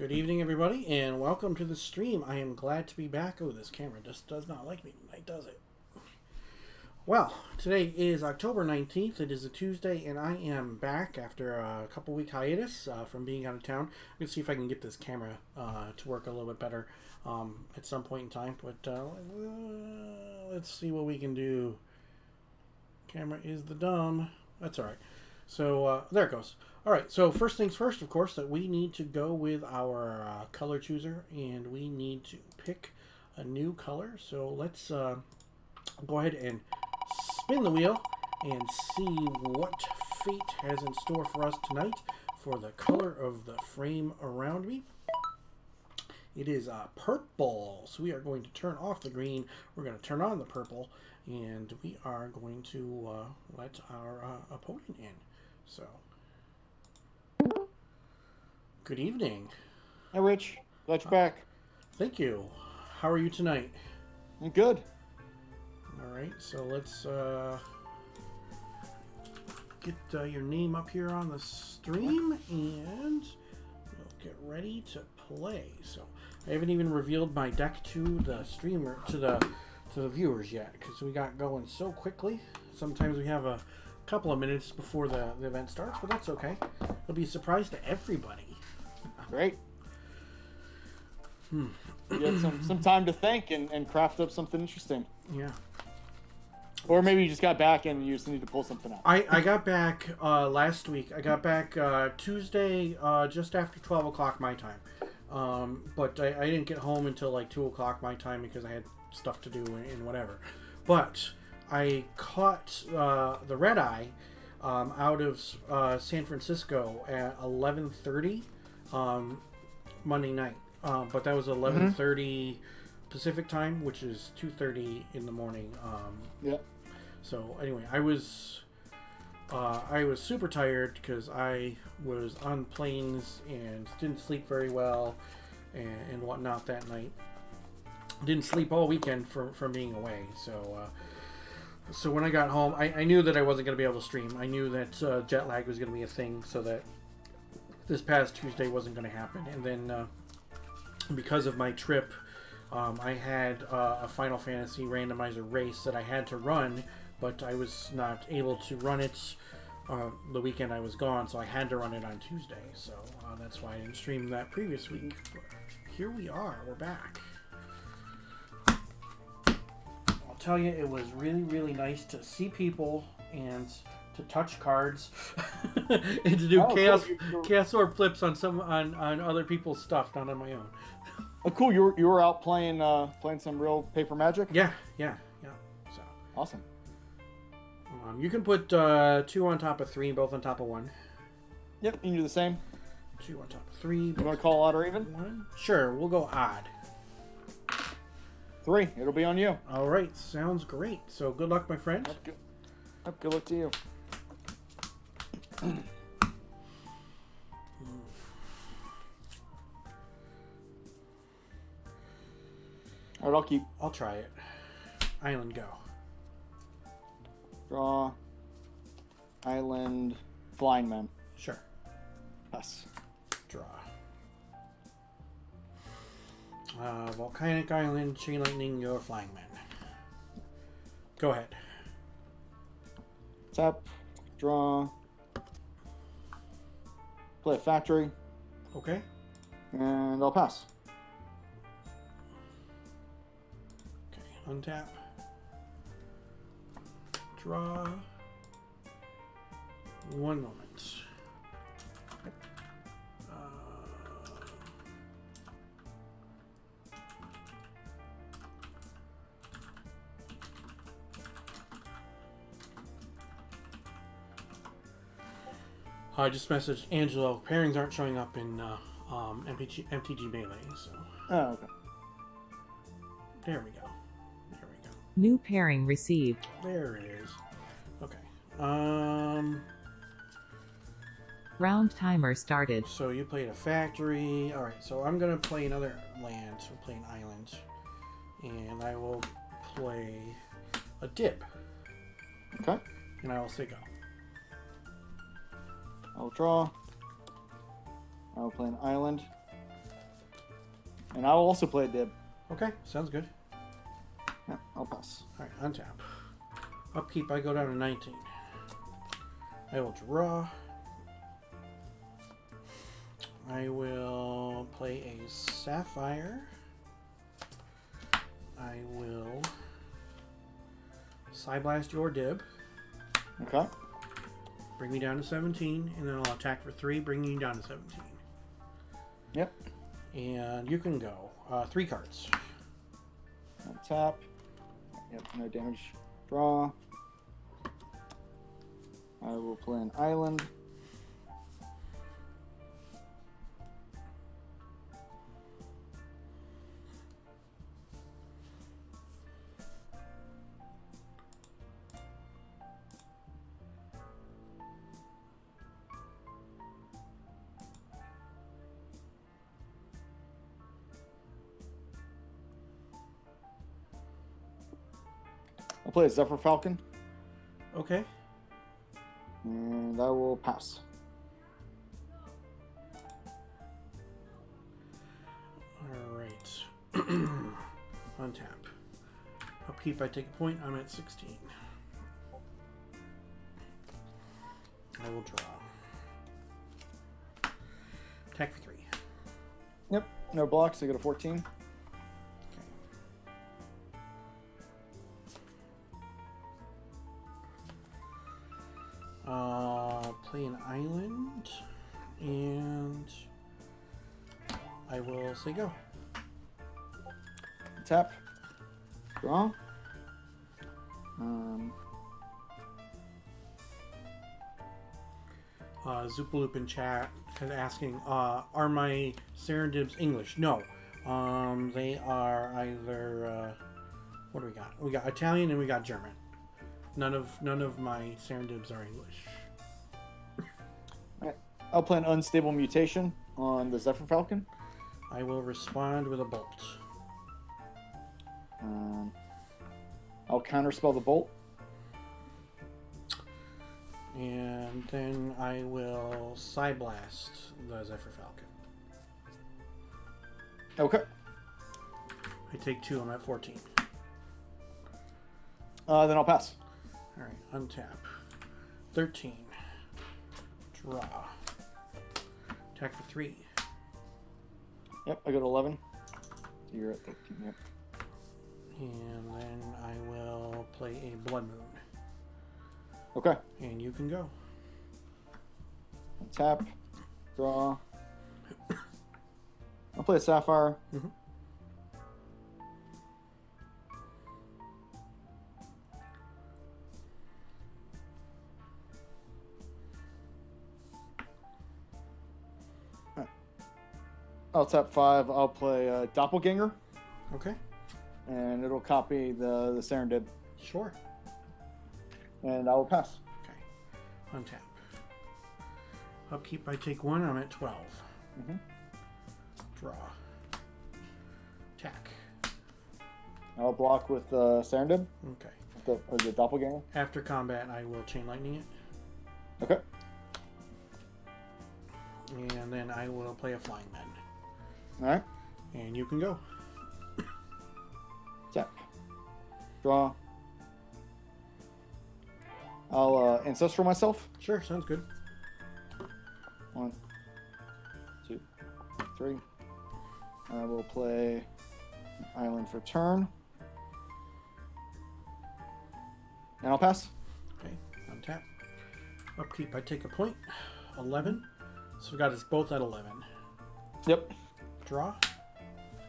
Good evening, everybody, and welcome to the stream. I am glad to be back. Oh, this camera just does not like me tonight, does it? Well, today is October 19th. It is a Tuesday, and I am back after a couple-week hiatus from being out of town. Let's see if I can get this camera to work a little bit better at some point in time. But let's see what we can do. Camera is the dumb. That's all right. So there it goes. All right, so first things first, of course, that we need to go with our color chooser, and we need to pick a new color. So let's go ahead and spin the wheel and see what fate has in store for us tonight for the color of the frame around me. It is purple, so we are going to turn off the green. We're going to turn on the purple, and we are going to let our opponent in. So, good evening. Hi, Rich. Glad you're back. Thank you. How are you tonight? I'm good. All right, so let's get your name up here on the stream, and we'll get ready to play. So I haven't even revealed my deck to the streamer, to the viewers yet, because we got going so quickly. Sometimes we have a couple of minutes before the event starts, but that's okay. It'll be a surprise to everybody. Great. You had some time to think and craft up something interesting. Yeah. Or maybe you just got back and you just need to pull something out. I got back last week. I got back Tuesday just after 12 o'clock my time. But I didn't get home until like 2 o'clock my time because I had stuff to do and whatever. But I caught the red eye out of San Francisco at 11:30 Monday night. But that was 11:30 Pacific time, which is 2:30 in the morning. Yeah. So anyway, I was super tired because I was on planes and didn't sleep very well and whatnot that night. Didn't sleep all weekend from being away. So when I got home, I knew that I wasn't going to be able to stream. I knew that jet lag was going to be a thing, so that this past Tuesday wasn't going to happen. And then because of my trip, I had a Final Fantasy randomizer race that I had to run, but I was not able to run it the weekend I was gone, so I had to run it on Tuesday. So that's why I didn't stream that previous week. But here we are. We're back. I'll tell you, it was really, really nice to see people and to touch cards and to do chaos orb flips on other people's stuff, not on my own. Oh, cool! You were out playing some real paper Magic. Yeah. So awesome. You can put 2 on top of 3, both on top of 1. Yep, you can do the same. 2 on top of 3. You want to call odd or even? 1. Sure, we'll go odd. 3. It'll be on you. All right, sounds great. So good luck, my friend. Good luck to you. All right, I'll try it. Island go. Draw. Island. Flying man. Sure. Pass. Draw. Volcanic Island, Chain Lightning, your Flying Man. Go ahead. Tap. Draw. Play a factory. Okay. And I'll pass. Okay, untap. Draw. 1 moment. I just messaged Angelo. Pairings aren't showing up in MTG Melee, so. Oh, okay. There we go. New pairing received. There it is. Okay. Round timer started. So you played a factory. All right. So I'm gonna play another land. So we'll play an island, and I will play a dip. Okay. And I will say go. I'll draw. I'll play an island. And I will also play a dib. Okay, sounds good. Yeah, I'll pass. All right, untap. Upkeep, I go down to 19. I will draw. I will play a Sapphire. I will Psyblast your Dib. Okay. Bring me down to 17, and then I'll attack for 3, bringing you down to 17. Yep. And you can go. 3 cards. On top. Yep, no damage. Draw. I will play an island. I'll play a Zephyr Falcon, Okay. and I will pass. Alright. Untap. Upkeep, I take a point. I'm at 16. I will draw. Attack for 3. Yep, no blocks. I get a 14. Play an island, and I will say go. Tap. Draw. Zoopaloop in chat is asking, are my Serendibs English? No. They are either, what do we got? We got Italian and we got German. None of my Serendibs are English. Alright. I'll play an Unstable Mutation on the Zephyr Falcon. I will respond with a bolt. I'll counterspell the bolt. And then I will Psyblast the Zephyr Falcon. Okay. I take 2, I'm at 14. Then I'll pass. Alright, untap. 13. Draw. Attack for 3. Yep, I go to 11. You're at 13, yep. And then I will play a Blood Moon. Okay. And you can go. Tap. Draw. I'll play a Sapphire. Mm-hmm. I'll tap 5. I'll play Doppelganger, Okay. and it'll copy the Serendib, Sure. and I will pass. Okay. Untap. Upkeep, I take 1, I'm at 12. Mm-hmm. Draw. Attack. I'll block with Serendib, Okay. or the Doppelganger. After combat, I will Chain Lightning it. Okay. And then I will play a Flying Men. All right. And you can go. Tap. Draw. I'll Ancestral myself. Sure, sounds good. 1, 2, 3. I will play Island for turn. And I'll pass. Okay, untap. Upkeep, I take a point. 11. So we got us both at 11. Yep. Draw.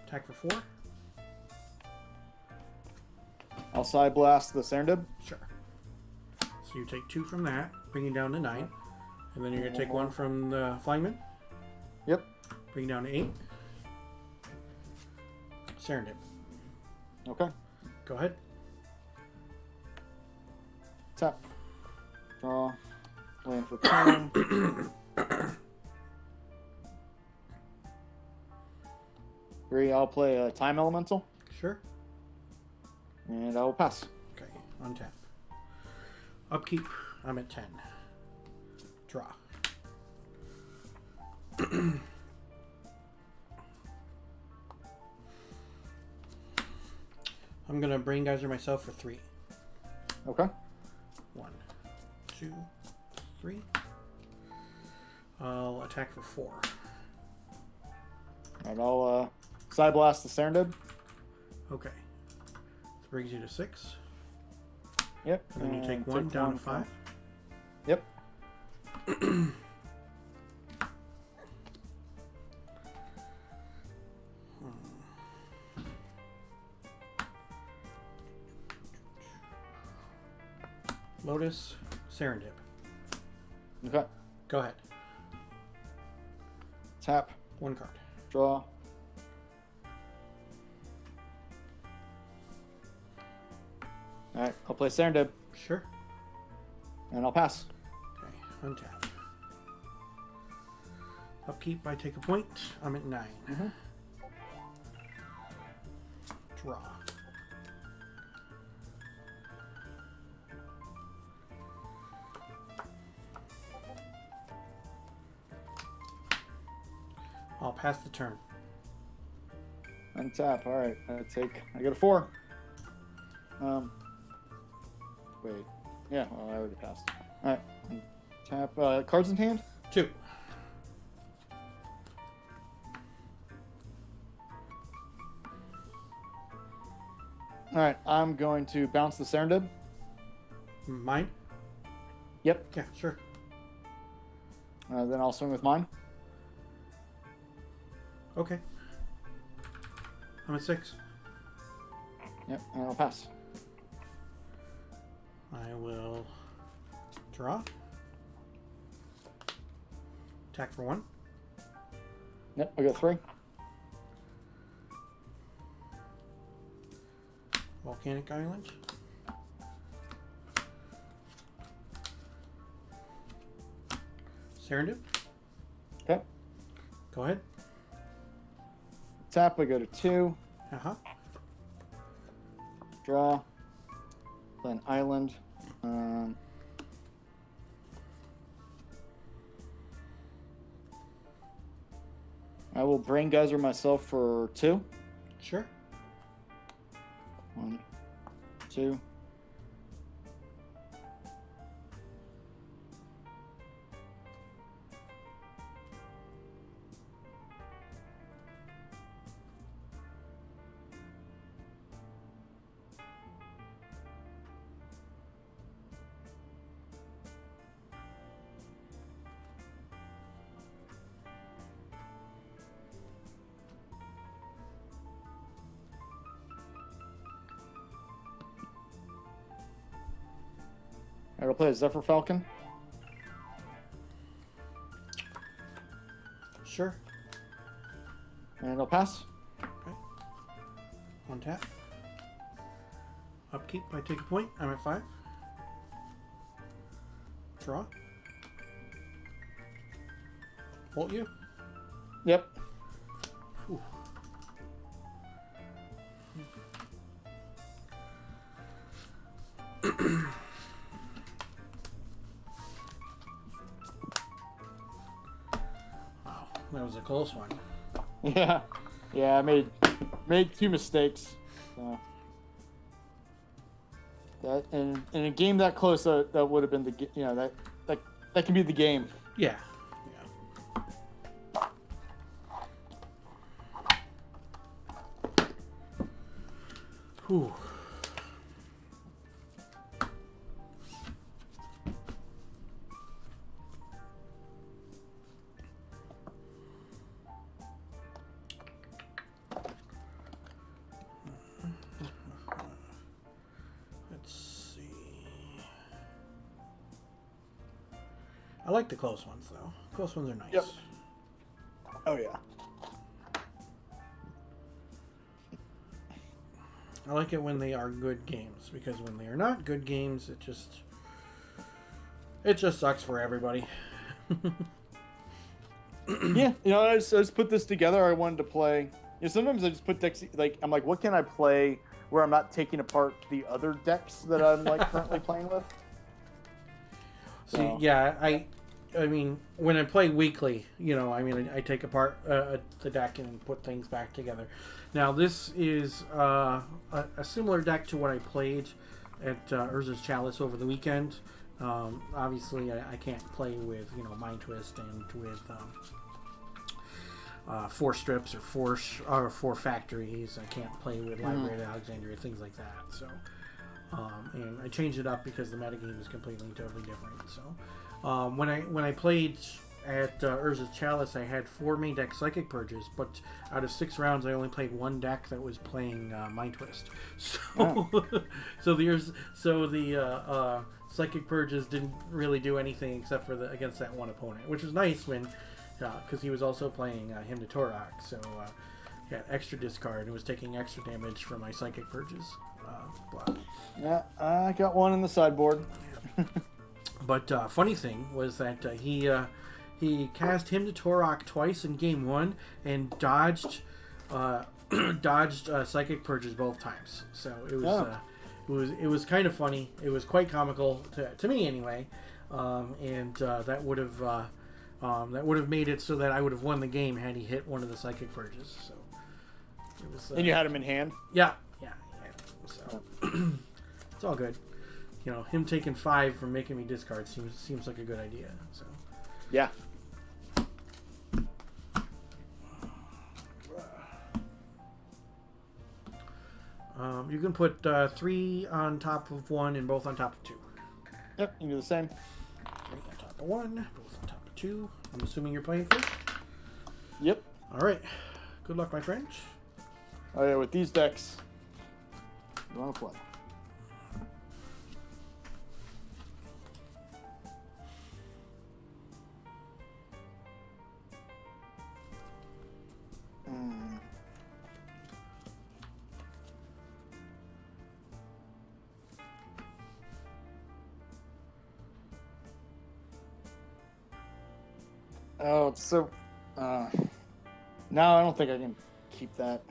Attack for 4. I'll Side Blast the Serendib. Sure. So you take 2 from that, bringing down to 9. And then you're going to take 1 from the Flyman. Yep. Bring down to 8. Serendib. Okay. Go ahead. Tap. Draw. Land for turn. 3. I'll play a Time Elemental. Sure. And I will pass. Okay, untap. Upkeep, I'm at 10. Draw. I'm going to Brain Geyser myself for 3. Okay. 1, 2, 3. I'll attack for 4. Alright, I'll side blast the Serendib. Okay. This brings you to 6. Yep. And then you take 1 down to 5. Yep. Lotus, Serendib. Okay. Go ahead. Tap. 1 card. Draw. Alright, I'll play Serendib. Sure. And I'll pass. Okay, untap. Upkeep, I take a point. I'm at 9. Mm-hmm. Draw. I'll pass the turn. Untap. Alright, I get a 4. Wait. Yeah, well, I already passed. Alright. Tap. Cards in hand? 2. Alright, I'm going to bounce the Serendib. Mine? Yep. Yeah, sure. Then I'll swing with mine. Okay. I'm at 6. Yep, and I'll pass. I will draw. Attack for 1. Yep, I got 3. Volcanic Island. Serendib. Okay. Go ahead. Tap, I go to 2. Uh-huh. Draw. Play an island. I will Brain Geyser myself for 2. Sure. 1, 2. I'll play a Zephyr Falcon. Sure. And I'll pass. Okay. One tap. Upkeep, I take a point. I'm at 5. Draw. Bolt you. Yep. Whew. Wow, that was a close one. Yeah, I made 2 mistakes. So. That in a game that close, that would have been that can be the game. Yeah. Whew. Let's see. I like the close ones, though. Close ones are nice. Yep. Oh yeah. I like it when they are good games, because when they are not good games, it just sucks for everybody. Yeah, I just put this together. I wanted to play. Sometimes I just put decks I'm like, what can I play where I'm not taking apart the other decks that I'm currently playing with? See, yeah, I mean, when I play weekly, I take apart the deck and put things back together. Now, this is a similar deck to what I played at Urza's Chalice over the weekend. Obviously, I can't play with Mind Twist and with 4 strips or 4 factories. I can't play with Library of Alexandria, things like that. So, and I changed it up because the metagame is completely totally different. So, when I played at Urza's Chalice, I had 4 main deck Psychic Purges, but out of 6 rounds, I only played 1 deck that was playing Mind Twist. So, so the Psychic Purges didn't really do anything except for against that one opponent, which was nice when because he was also playing Hymn to Torok, so he had extra discard and was taking extra damage from my Psychic Purges. Yeah, I got one in the sideboard. But funny thing was that he cast Hymn to Torok twice in game 1 and dodged Psychic Purges both times. So it was kind of funny. It was quite comical to me anyway, and that would have made it so that I would have won the game had he hit one of the Psychic Purges. So it was. And you had him in hand. Yeah. So it's all good. Him taking 5 from making me discard seems like a good idea. So yeah. You can put 3 on top of 1 and both on top of 2. Yep, you can do the same. 3 on top of 1, both on top of 2. I'm assuming you're playing first? Yep. All right. Good luck, my friend. Oh yeah, with these decks, you want to play. Oh, it's so. No, I don't think I can keep that.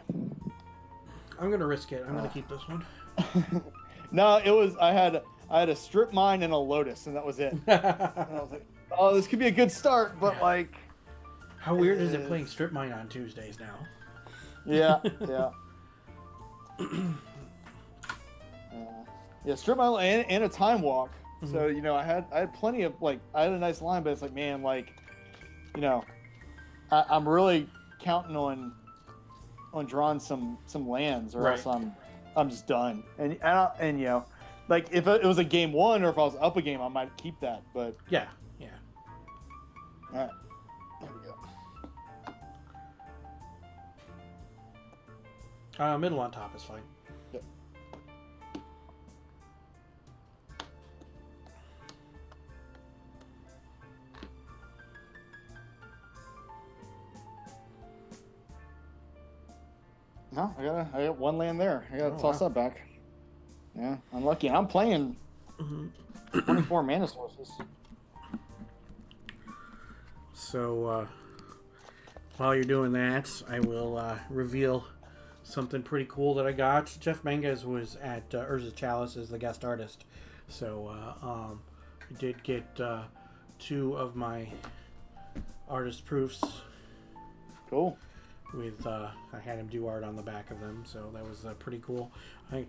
I'm gonna risk it. I'm gonna keep this one. No, it was. I had a strip mine and a lotus, and that was it. And I was like, oh, this could be a good start, but like. How weird is it playing strip mine on Tuesdays now? Yeah, yeah. Yeah, strip mine and a time walk. Mm-hmm. So I had plenty of I had a nice line, but it's like, man, I'm really counting on drawing some lands, or else I'm just done. And if it was a game 1 or if I was up a game, I might keep that. But yeah. All right, there we go. Middle on top is fine. Yep. No, I got 1 land there. I gotta toss that back. Yeah, unlucky. I'm playing 24 mana sources. So while you're doing that, I will reveal something pretty cool that I got. Jeff Menges was at Urza's Chalice as the guest artist, so I did get 2 of my artist proofs. Cool. With I had him do art on the back of them, so that was pretty cool. I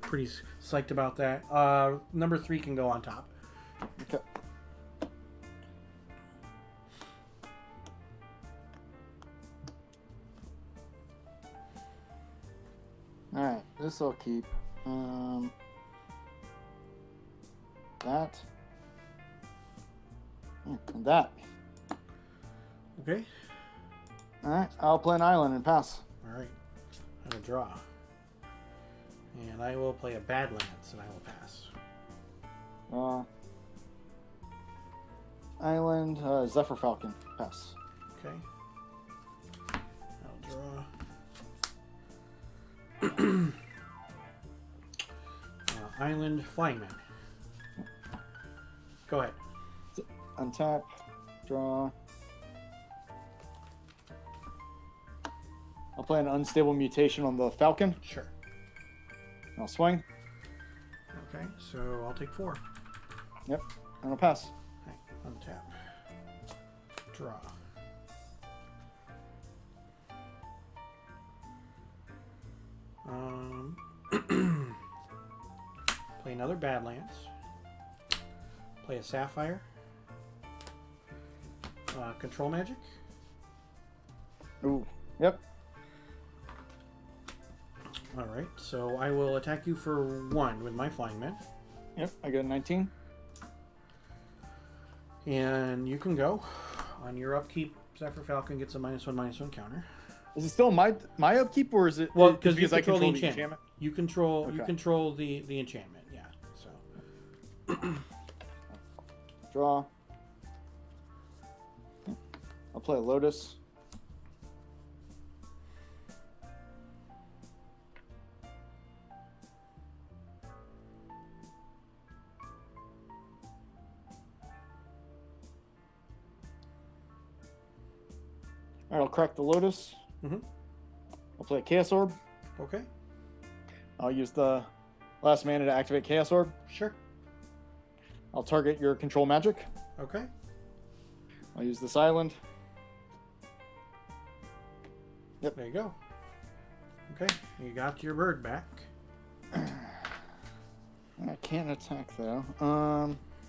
pretty psyched about that. Number 3 can go on top. Okay. All right, this I'll keep. That. And that. Okay. All right, I'll play an island and pass. All right. I'm gonna draw, and I will play a Badlands, and I will pass. Island, Zephyr Falcon, pass. Okay. I'll draw. Island, Flying Man. Go ahead. Untap, draw. I'll play an Unstable Mutation on the Falcon. Sure. I'll swing. Okay, so I'll take 4. Yep, and I'll pass. Okay, untap. Draw. Play another Badlands. Play a Sapphire. Control Magic. Ooh. Yep. Alright, so I will attack you for 1 with my Flying Man. Yep, I got a 19. And you can go. On your upkeep, Zephyr Falcon gets a -1/-1 counter. Is it still my upkeep, or is it? Well, because you I control control the enchantment. You control the enchantment, yeah. So Draw. I'll play a Lotus. All right, I'll crack the Lotus. Mm-hmm. I'll play a Chaos Orb. Okay. I'll use the last mana to activate Chaos Orb. Sure. I'll target your control magic. Okay. I'll use this island. Yep. There you go. Okay, you got your bird back. I can't attack though.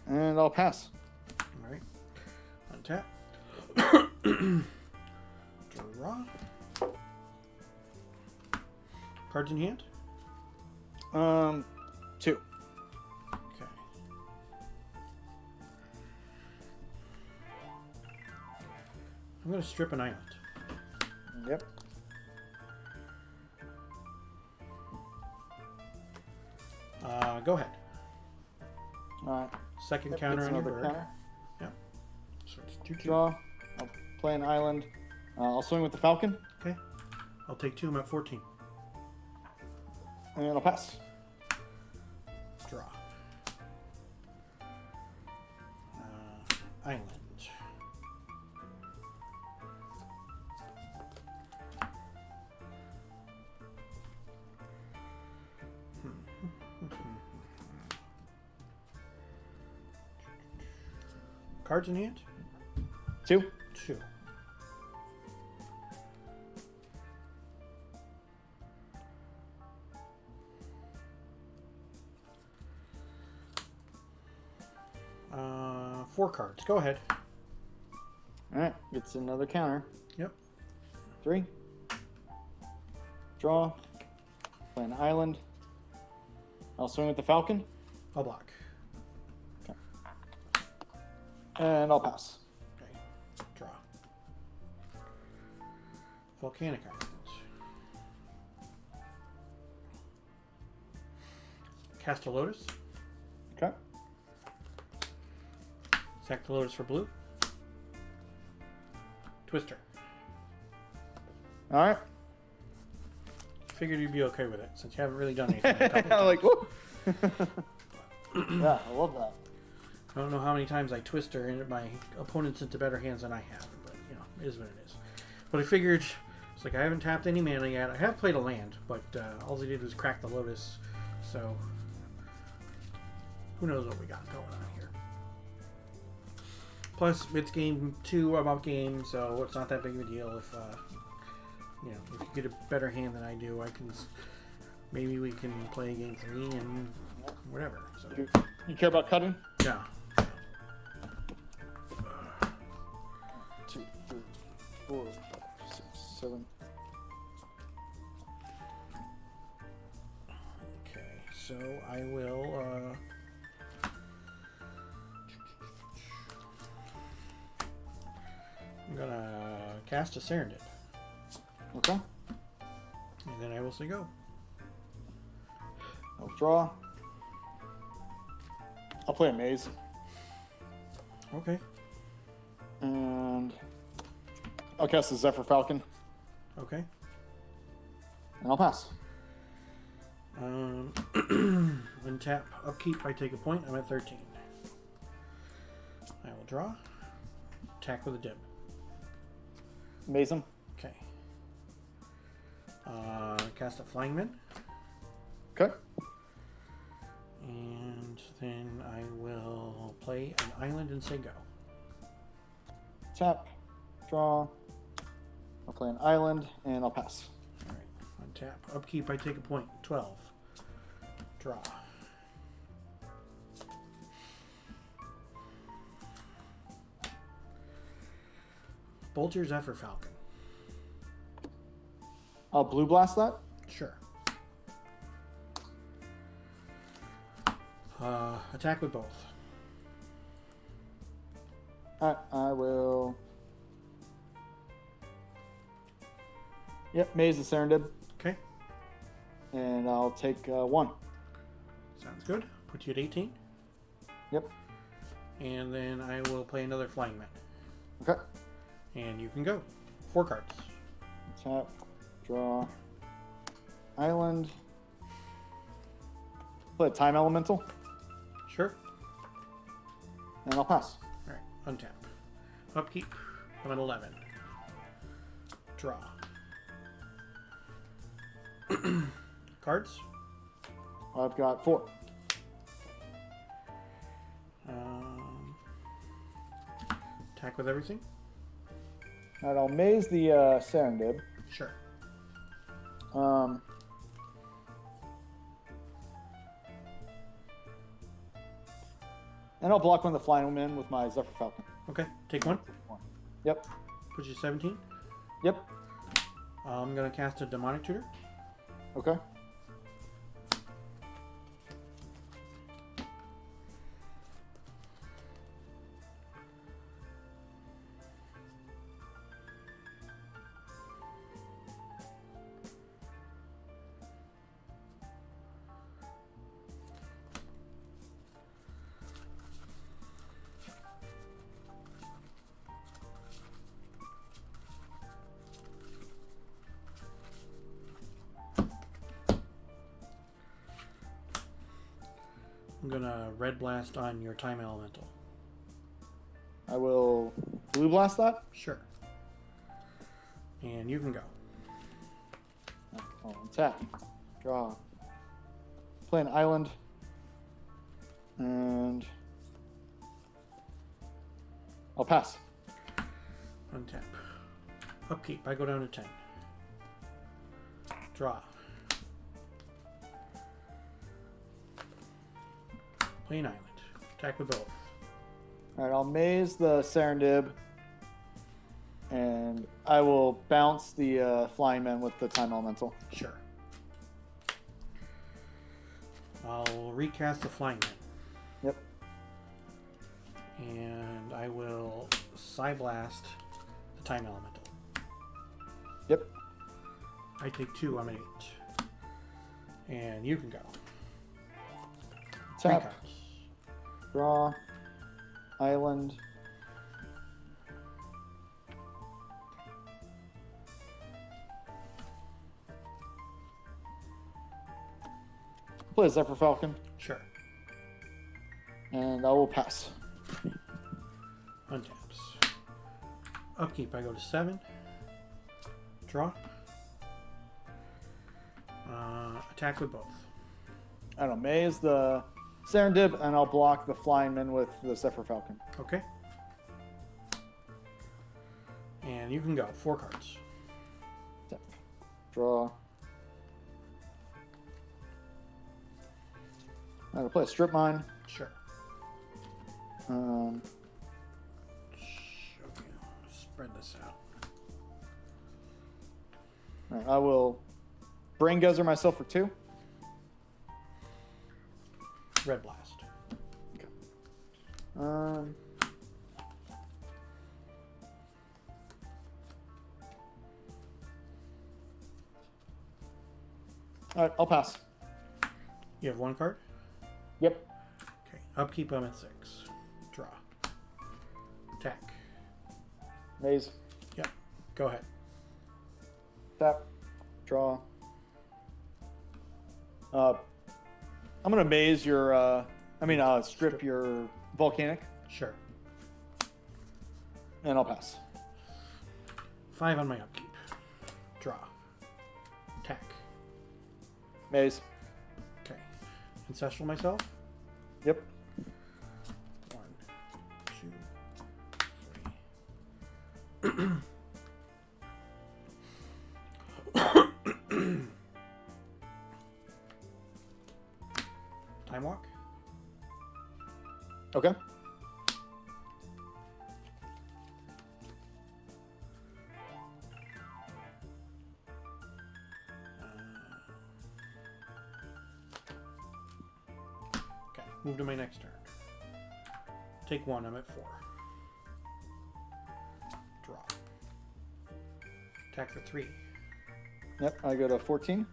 And I'll pass. All right. Untap. Draw. Cards in hand. 2. Okay. I'm gonna strip an island. Yep. Go ahead. All right. Second Yep, counter gets on your another bird. counter. Yep. So it's 2/2. Draw. I'll play an island. I'll swing with the Falcon. Okay. I'll take 2. I'm at 14. And I'll pass. Draw. Island. Cards in hand? 2. 2. Four cards. Go ahead. All right. Gets another counter. Yep. 3. Draw. Play an island. I'll swing with the Falcon. I'll block. Okay. And I'll pass. Okay. Draw. Volcanic Islands. Cast a Lotus. Okay. Sack the Lotus for blue. Twister. All right. Figured you'd be okay with it since you haven't really done anything. A couple I'm of like, times. whoa. Yeah, I love that. I don't know how many times I Twister and my opponents into better hands than I have, but you know, it is what it is. But I figured it's like I haven't tapped any mana yet. I have played a land, but all they did was crack the Lotus, so who knows what we got going on here. Plus, it's game 2 of our game, so it's not that big of a deal if you know, if you get a better hand than I do, I can maybe we can play game 3 and whatever. So You care about cutting? yeah. 2, 3, 4, 5, 6, 7. Okay, so I will I'm gonna cast a Serendib, Okay. and then I will say go. I'll draw. I'll play a maze. Okay. And I'll cast the Zephyr Falcon. Okay. And I'll pass. Untap, upkeep, I take a point. I'm at 13. I will draw. Attack with a dip. Maze him. Okay. Cast a Flying Man. Okay. And then I will play an island and say go. Tap. Draw. I'll play an island and I'll pass. Alright. Untap. Upkeep, I take a point. 12. Draw. Bolt your Zephyr Falcon. I'll blue blast that. Sure. Attack with both. Alright, I will. Yep, maze the Serendib. Okay. And I'll take 1. Sounds good. Put you at 18. Yep. And then I will play another Flying Man. Okay. And you can go. 4 cards. Tap, draw, island. Play a time elemental, Sure. and I'll pass. Alright, untap. Upkeep. I'm at 11. Draw. Cards. I've got 4. Attack with everything. Alright, I'll maze the Serendib. Sure. And I'll block one of the flying men with my Zephyr Falcon. Okay, take 1. Yep. Put you 17. Yep. I'm going to cast a Demonic Tutor. Okay. I'm going to Red Blast on your Time Elemental. I will blue blast that. Sure. And you can go. I'll attack. Draw. Play an island. And I'll pass. Untap. Upkeep. I go down to 10. Draw. Play an island. Attack with both. Alright, I'll maze the Serendib. And I will bounce the flying men with the time elemental. Sure. I'll recast the Flying Man. Yep. And I will Psyblast the Time Elemental. Yep. I take 2. I'm at 8. And you can go. 3 Tap. cards. Draw. Island. Play a Zephyr Falcon. Sure. And I will pass. Untaps. Upkeep. I go to 7. Draw. Attack with both. I don't know, maze the Serendib, and I'll block the flying men with the Zephyr Falcon. Okay. And you can go. 4 cards. Tap. Draw. I'm going to play a Strip Mine. Sure. Um, Okay. Spread this out. Alright, I will Brain Guzzler myself for 2. Red Blast. Um, Alright, I'll pass. You have 1 card? Yep. Okay. Upkeep. I'm at 6. Draw. Attack. Maze. Yep. Go ahead. Tap. Draw. I'm gonna maze your. Strip your volcanic, Sure. and I'll pass. 5 on my upkeep. Draw. Attack. Maze. Okay. Ancestral myself. Yep. 1, 2, 3. Time Walk. Okay. Move to my next turn. Take 1, I'm at 4. Draw. Attack for 3. Yep, I go to 14.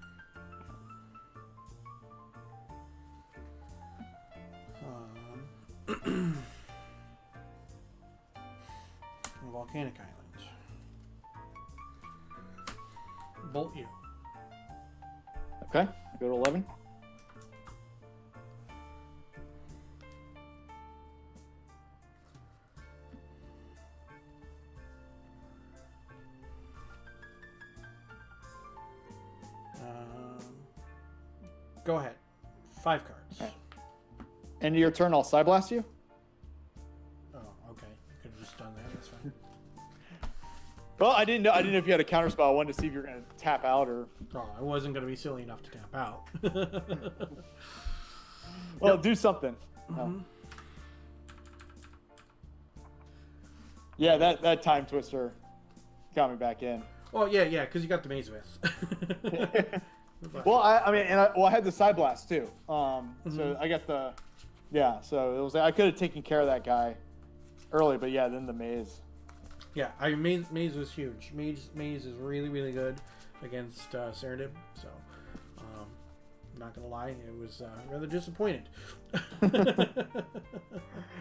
Volcanic Island. Bolt you. Okay, I go to 11. Go ahead. 5 cards. Okay. End of your turn, I'll side blast you. Oh, okay. You could have just done that. That's fine. Well, I didn't know if you had a counter spell. I wanted to see if you were going to tap out or. Oh, I wasn't going to be silly enough to tap out. Well, do something. Mm-hmm. Oh. Yeah, that time twister got me back in. Oh yeah, because you got the Maze Myth. Well, I had the side blast too. So I got the, yeah. So it was I could have taken care of that guy early, but yeah, then the maze. Yeah, Maze was huge. Maze is really, really good against Serendib. So, I'm not gonna lie, it was rather disappointed.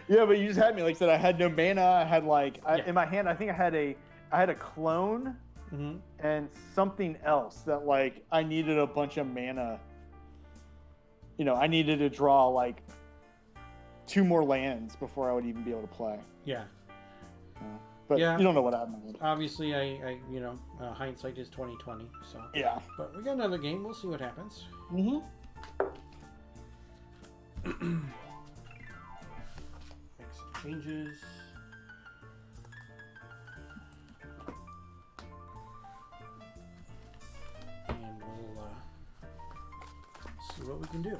Yeah, but you just had me. Like I said, I had no mana. I had in my hand. I think I had a clone. Mm-hmm. And something else that I needed a bunch of mana. I needed to draw 2 more lands before I would even be able to play. Yeah. But yeah. You don't know what happened. Obviously, I hindsight is 20/20. So yeah. But we got another game. We'll see what happens. Mm-hmm. Make some changes. See what we can do.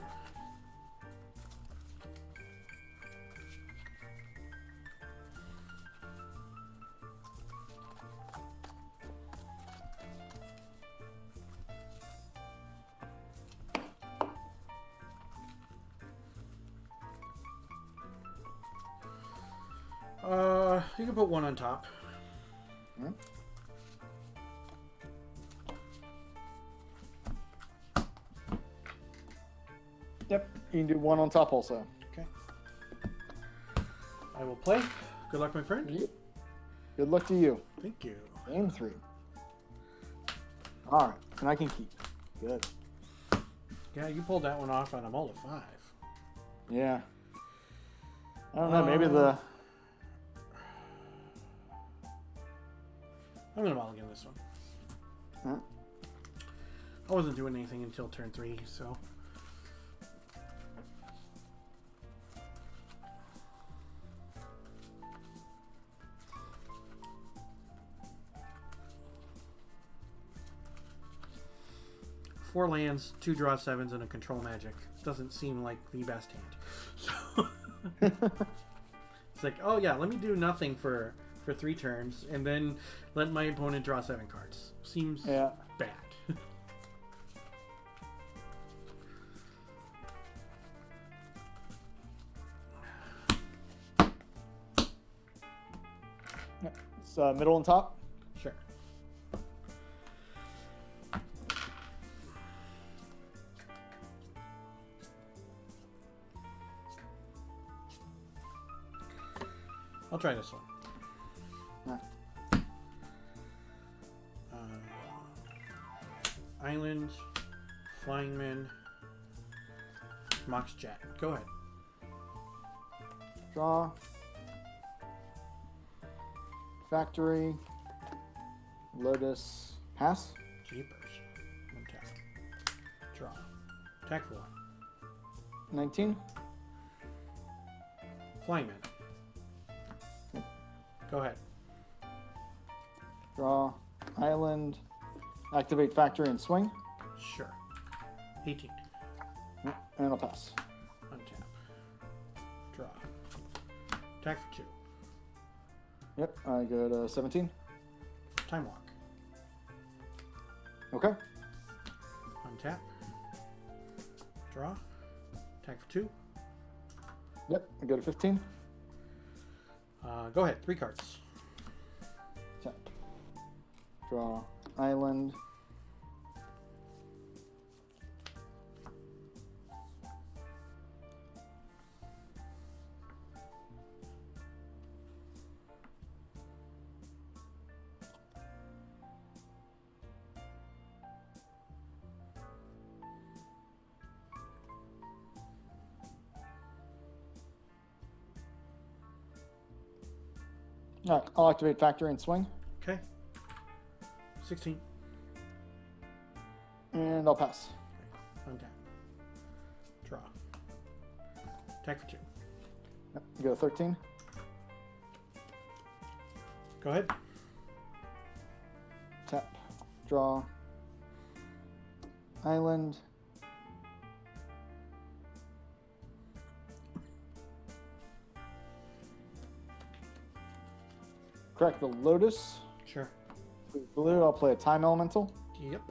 You can put 1 on top. Hmm? Yep, you can do 1 on top also. Okay. I will play. Good luck, my friend. Good luck to you. Thank you. Game 3. All right, and I can keep. Good. Yeah, you pulled that one off on a mull of 5. Yeah. I don't know, maybe the... I'm going to mulligan this one. Huh? I wasn't doing anything until turn 3, so... Four lands, 2 draw 7s, and a control magic. Doesn't seem like the best hand. So it's like, oh yeah, let me do nothing for 3 turns, and then let my opponent draw 7 cards. Seems bad. It's middle and top. Sure. I'll try this one. Island, Flying Man, Mox Jet. Go ahead. Draw. Factory. Lotus. Pass. Jeepers. Untap. Draw. Attack 4. 19. Flying Man. Go ahead. Draw. Island. Activate factory and swing. Sure. 18. And I'll pass. Untap. Draw. Attack for 2. Yep, I go to 17. Time Walk. Okay. Untap. Draw. Attack for 2. Yep, I go to 15. Go ahead. 3 cards. Tap. Draw island. All right, I'll activate Factory and swing. Okay. 16. And I'll pass. Untap. Draw. Attack for 2. Yep, go to 13. Go ahead. Tap. Draw. Island. Correct the Lotus. Sure. Blue, I'll play a Time Elemental. Yep.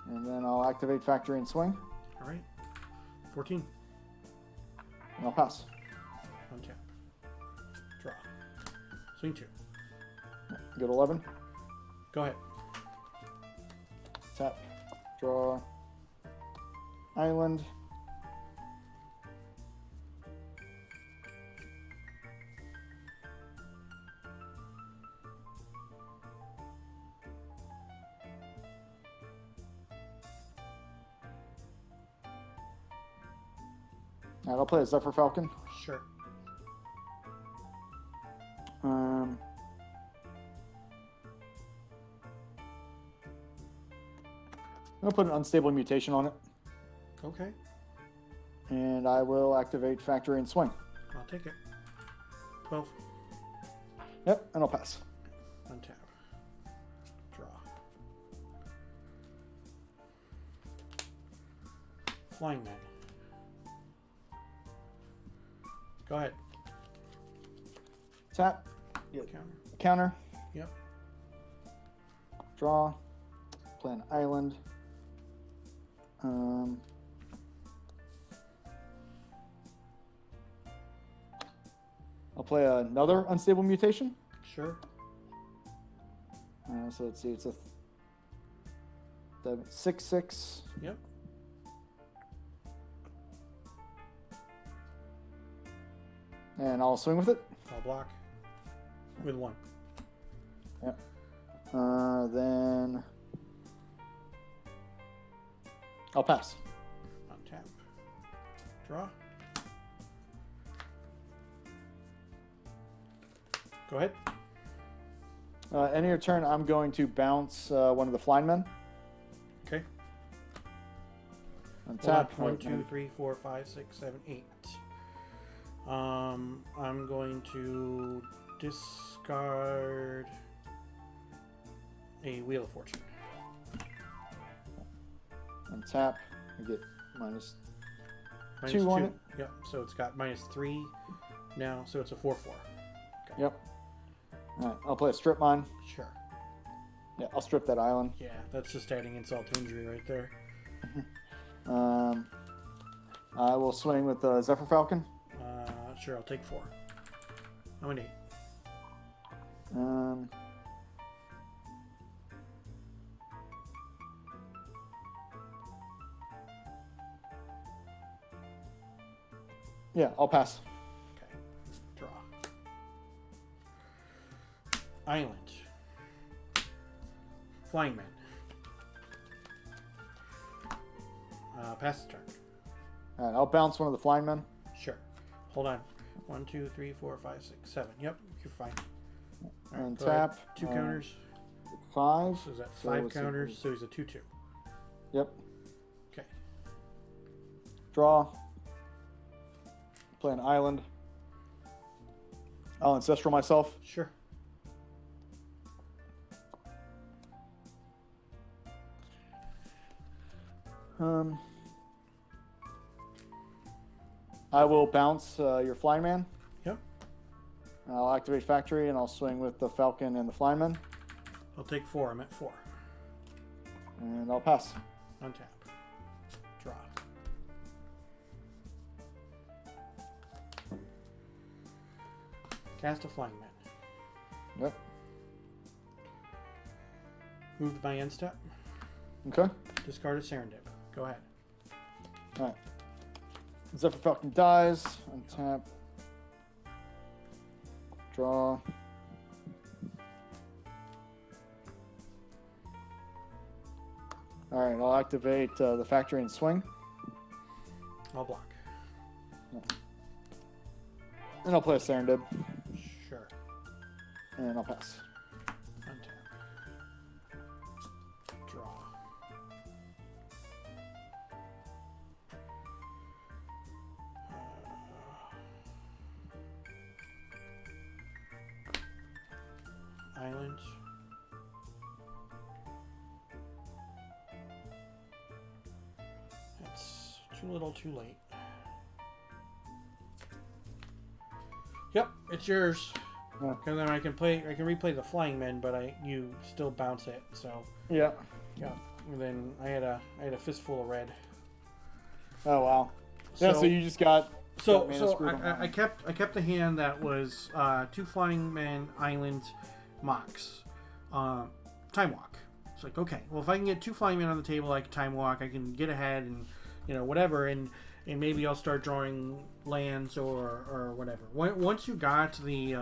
And then I'll activate Factory and swing. All right. 14. And I'll pass. Untap. Draw. Swing 2. Go to 11. Go ahead. Tap. Draw. Island. Alright, I'll play a Zephyr Falcon. Sure. I'm gonna put an unstable mutation on it, Okay. and I will activate Factory and swing. I'll take it. 12. Yep, and I'll pass. Untap. Draw. Flying Man. Go ahead. Tap. Counter. Counter. Yep. Draw. Play an island. I'll play another unstable mutation. Sure. So let's see, it's a 6/6. Yep. And I'll swing with it. I'll block. With 1. Yep. Then I'll pass. Untap. Draw. Go ahead. End of your turn, I'm going to bounce one of the flying men. Okay. Untap. 1, 2, 3, 4, 5, 6, 7, 8. I'm going to discard a Wheel of Fortune. Untap. I get minus Minus 2 on 2. it. Yep. So it's got -3 now. So it's a 4/4. Okay. Yep. All right, I'll play a strip mine. Sure. Yeah, I'll strip that island. Yeah, that's just adding insult to injury right there. I will swing with the Zephyr Falcon. Sure. I'll take 4. I'm an 8. Yeah, I'll pass. Okay. Draw. Island. Flying Man. Pass the turn. All right, I'll bounce one of the flying men. Sure. Hold on. 1, 2, 3, 4, 5, 6, 7. Yep, you're fine. All And go ahead. tap. 2 counters. 5. So is that So 5 it's a- counters? So he's a 2/2. Yep. Okay. Draw. Play an island. I'll ancestral myself. Sure. I will bounce your flying man. Yep. I'll activate factory and I'll swing with the falcon and the flying man. I'll take 4. I'm at 4. And I'll pass. Untap. Draw. Cast a Flying Man. Yep. Move my end step. Okay. Discard a Serendib. Go ahead. All right. Zephyr Falcon dies. Untap. Draw. All right. I'll activate the factory and swing. I'll block. And I'll play a Serendib. Sure. And I'll pass. Untap. Draw. Island. It's too little, too late. Yep, it's yours. Yeah. Because then I can replay the Flying Men, but you still bounce it. So Yeah. yeah. And then I had a fistful of red. Oh wow. Yeah. So you just got. So mana screwed on I kept the hand that was 2 Flying Men, Island, Mox, Time Walk. It's like, okay, well if I can get 2 Flying Men on the table, I can Time Walk. I can get ahead and whatever, and maybe I'll start drawing lands or whatever. Once you got the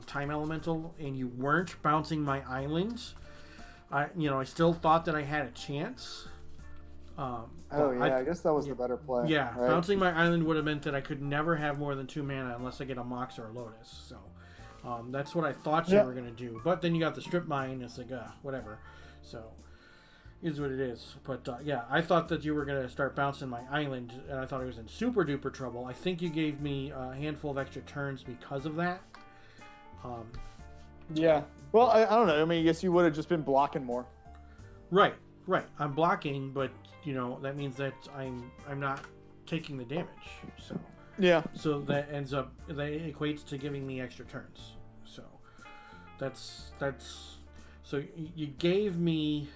Time Elemental and you weren't bouncing my islands, I still thought that I had a chance. I guess that was the better play. Yeah, right? bouncing my island would have meant that I could never have more than 2 mana unless I get a Mox or a Lotus. So that's what I thought you were going to do. But then you got the Strip Mine. It's like, whatever. So is what it is. But yeah, I thought that you were going to start bouncing my island, and I thought I was in super duper trouble. I think you gave me a handful of extra turns because of that. Yeah. Well, I don't know. I mean, I guess you would have just been blocking more. Right. I'm blocking, but that means that I'm not taking the damage. So Yeah. So that equates to giving me extra turns. So that's so you gave me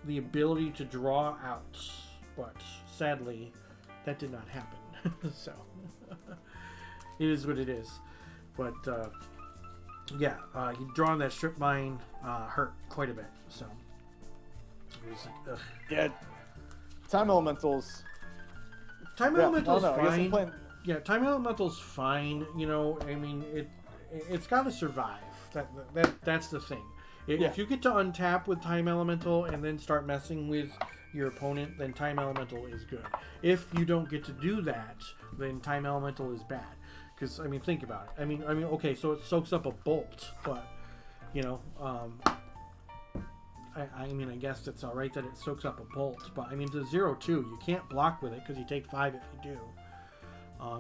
the ability to draw out, but sadly that did not happen. So it is what it is. But yeah, you drawing that Strip Mine hurt quite a bit. So it was like, ugh. Yeah. Time Elementals. Time Elemental's I guess I'm fine. playing- Yeah, Time Elemental's fine. I mean, it's got to survive. That's the thing. If you get to untap with Time Elemental and then start messing with your opponent, then Time Elemental is good. If you don't get to do that, then Time Elemental is bad. Because I mean, think about it. I mean, okay, so it soaks up a bolt, but I mean, I guess it's all right that it soaks up a bolt, but I mean, it's a 0/2. You can't block with it because you take 5 if you do.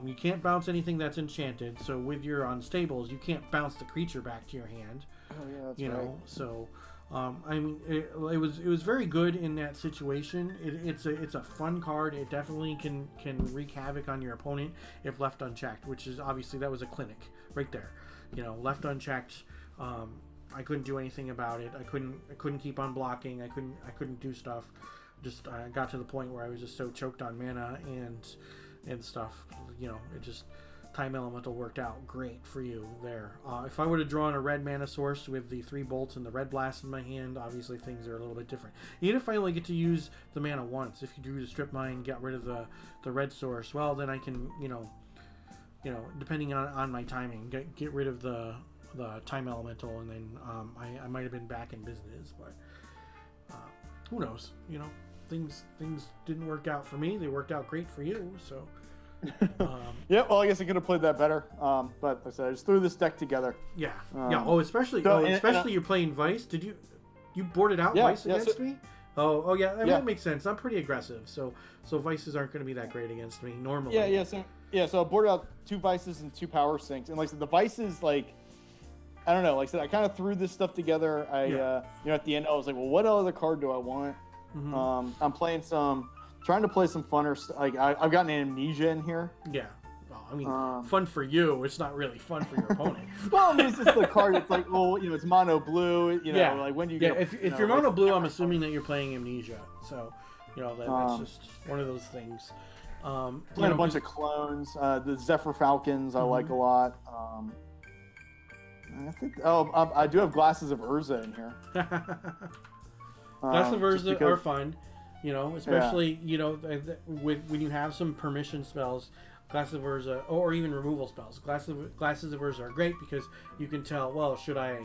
You can't bounce anything that's enchanted. So with your unstables, you can't bounce the creature back to your hand. Oh yeah, that's right. So I mean, it was very good in that situation. It's a fun card. It definitely can wreak havoc on your opponent if left unchecked, which is obviously that was a clinic right there. Left unchecked. I couldn't do anything about it. I couldn't keep on blocking. I couldn't do stuff. Just I got to the point where I was just so choked on mana and stuff. It just Time Elemental worked out great for you there. If I would have drawn a red mana source with the 3 bolts and the red blast in my hand, obviously things are a little bit different. Even if I only get to use the mana once, if you drew the Strip Mine, get rid of the red source, well then I can depending on my timing, get rid of the Time Elemental, and then I might have been back in business. But who knows? Things didn't work out for me. They worked out great for you. So yeah. Well, I guess I could have played that better. But like I said, I just threw this deck together. Yeah. Yeah. Especially you're playing Vice. Did you boarded out Vice against me? Oh yeah. That makes sense. I'm pretty aggressive, so Vices aren't going to be that great against me normally. So I boarded out 2 Vices and 2 Power Sinks, and like I said, the Vices, like, I don't know. Like I said, I kind of threw this stuff together. At the end, I was like, well, what other card do I want? Mm-hmm. I'm trying to play some funner stuff. Like I've gotten Amnesia in here. Yeah. Well, I mean, fun for you. It's not really fun for your opponent. Well, I mean, it's just the card. It's like, well, it's mono blue. Like when you get. If you're mono blue, I'm assuming that you're playing Amnesia. So, that's just one of those things. Playing a bunch of clones. The Zephyr Falcons I like a lot. I think. Oh, I do have Glasses of Urza in here. Glasses of Urza are fun, especially when you have some permission spells. Glasses of Urza, or even removal spells. Glasses of Urza are great because you can tell. Well, should I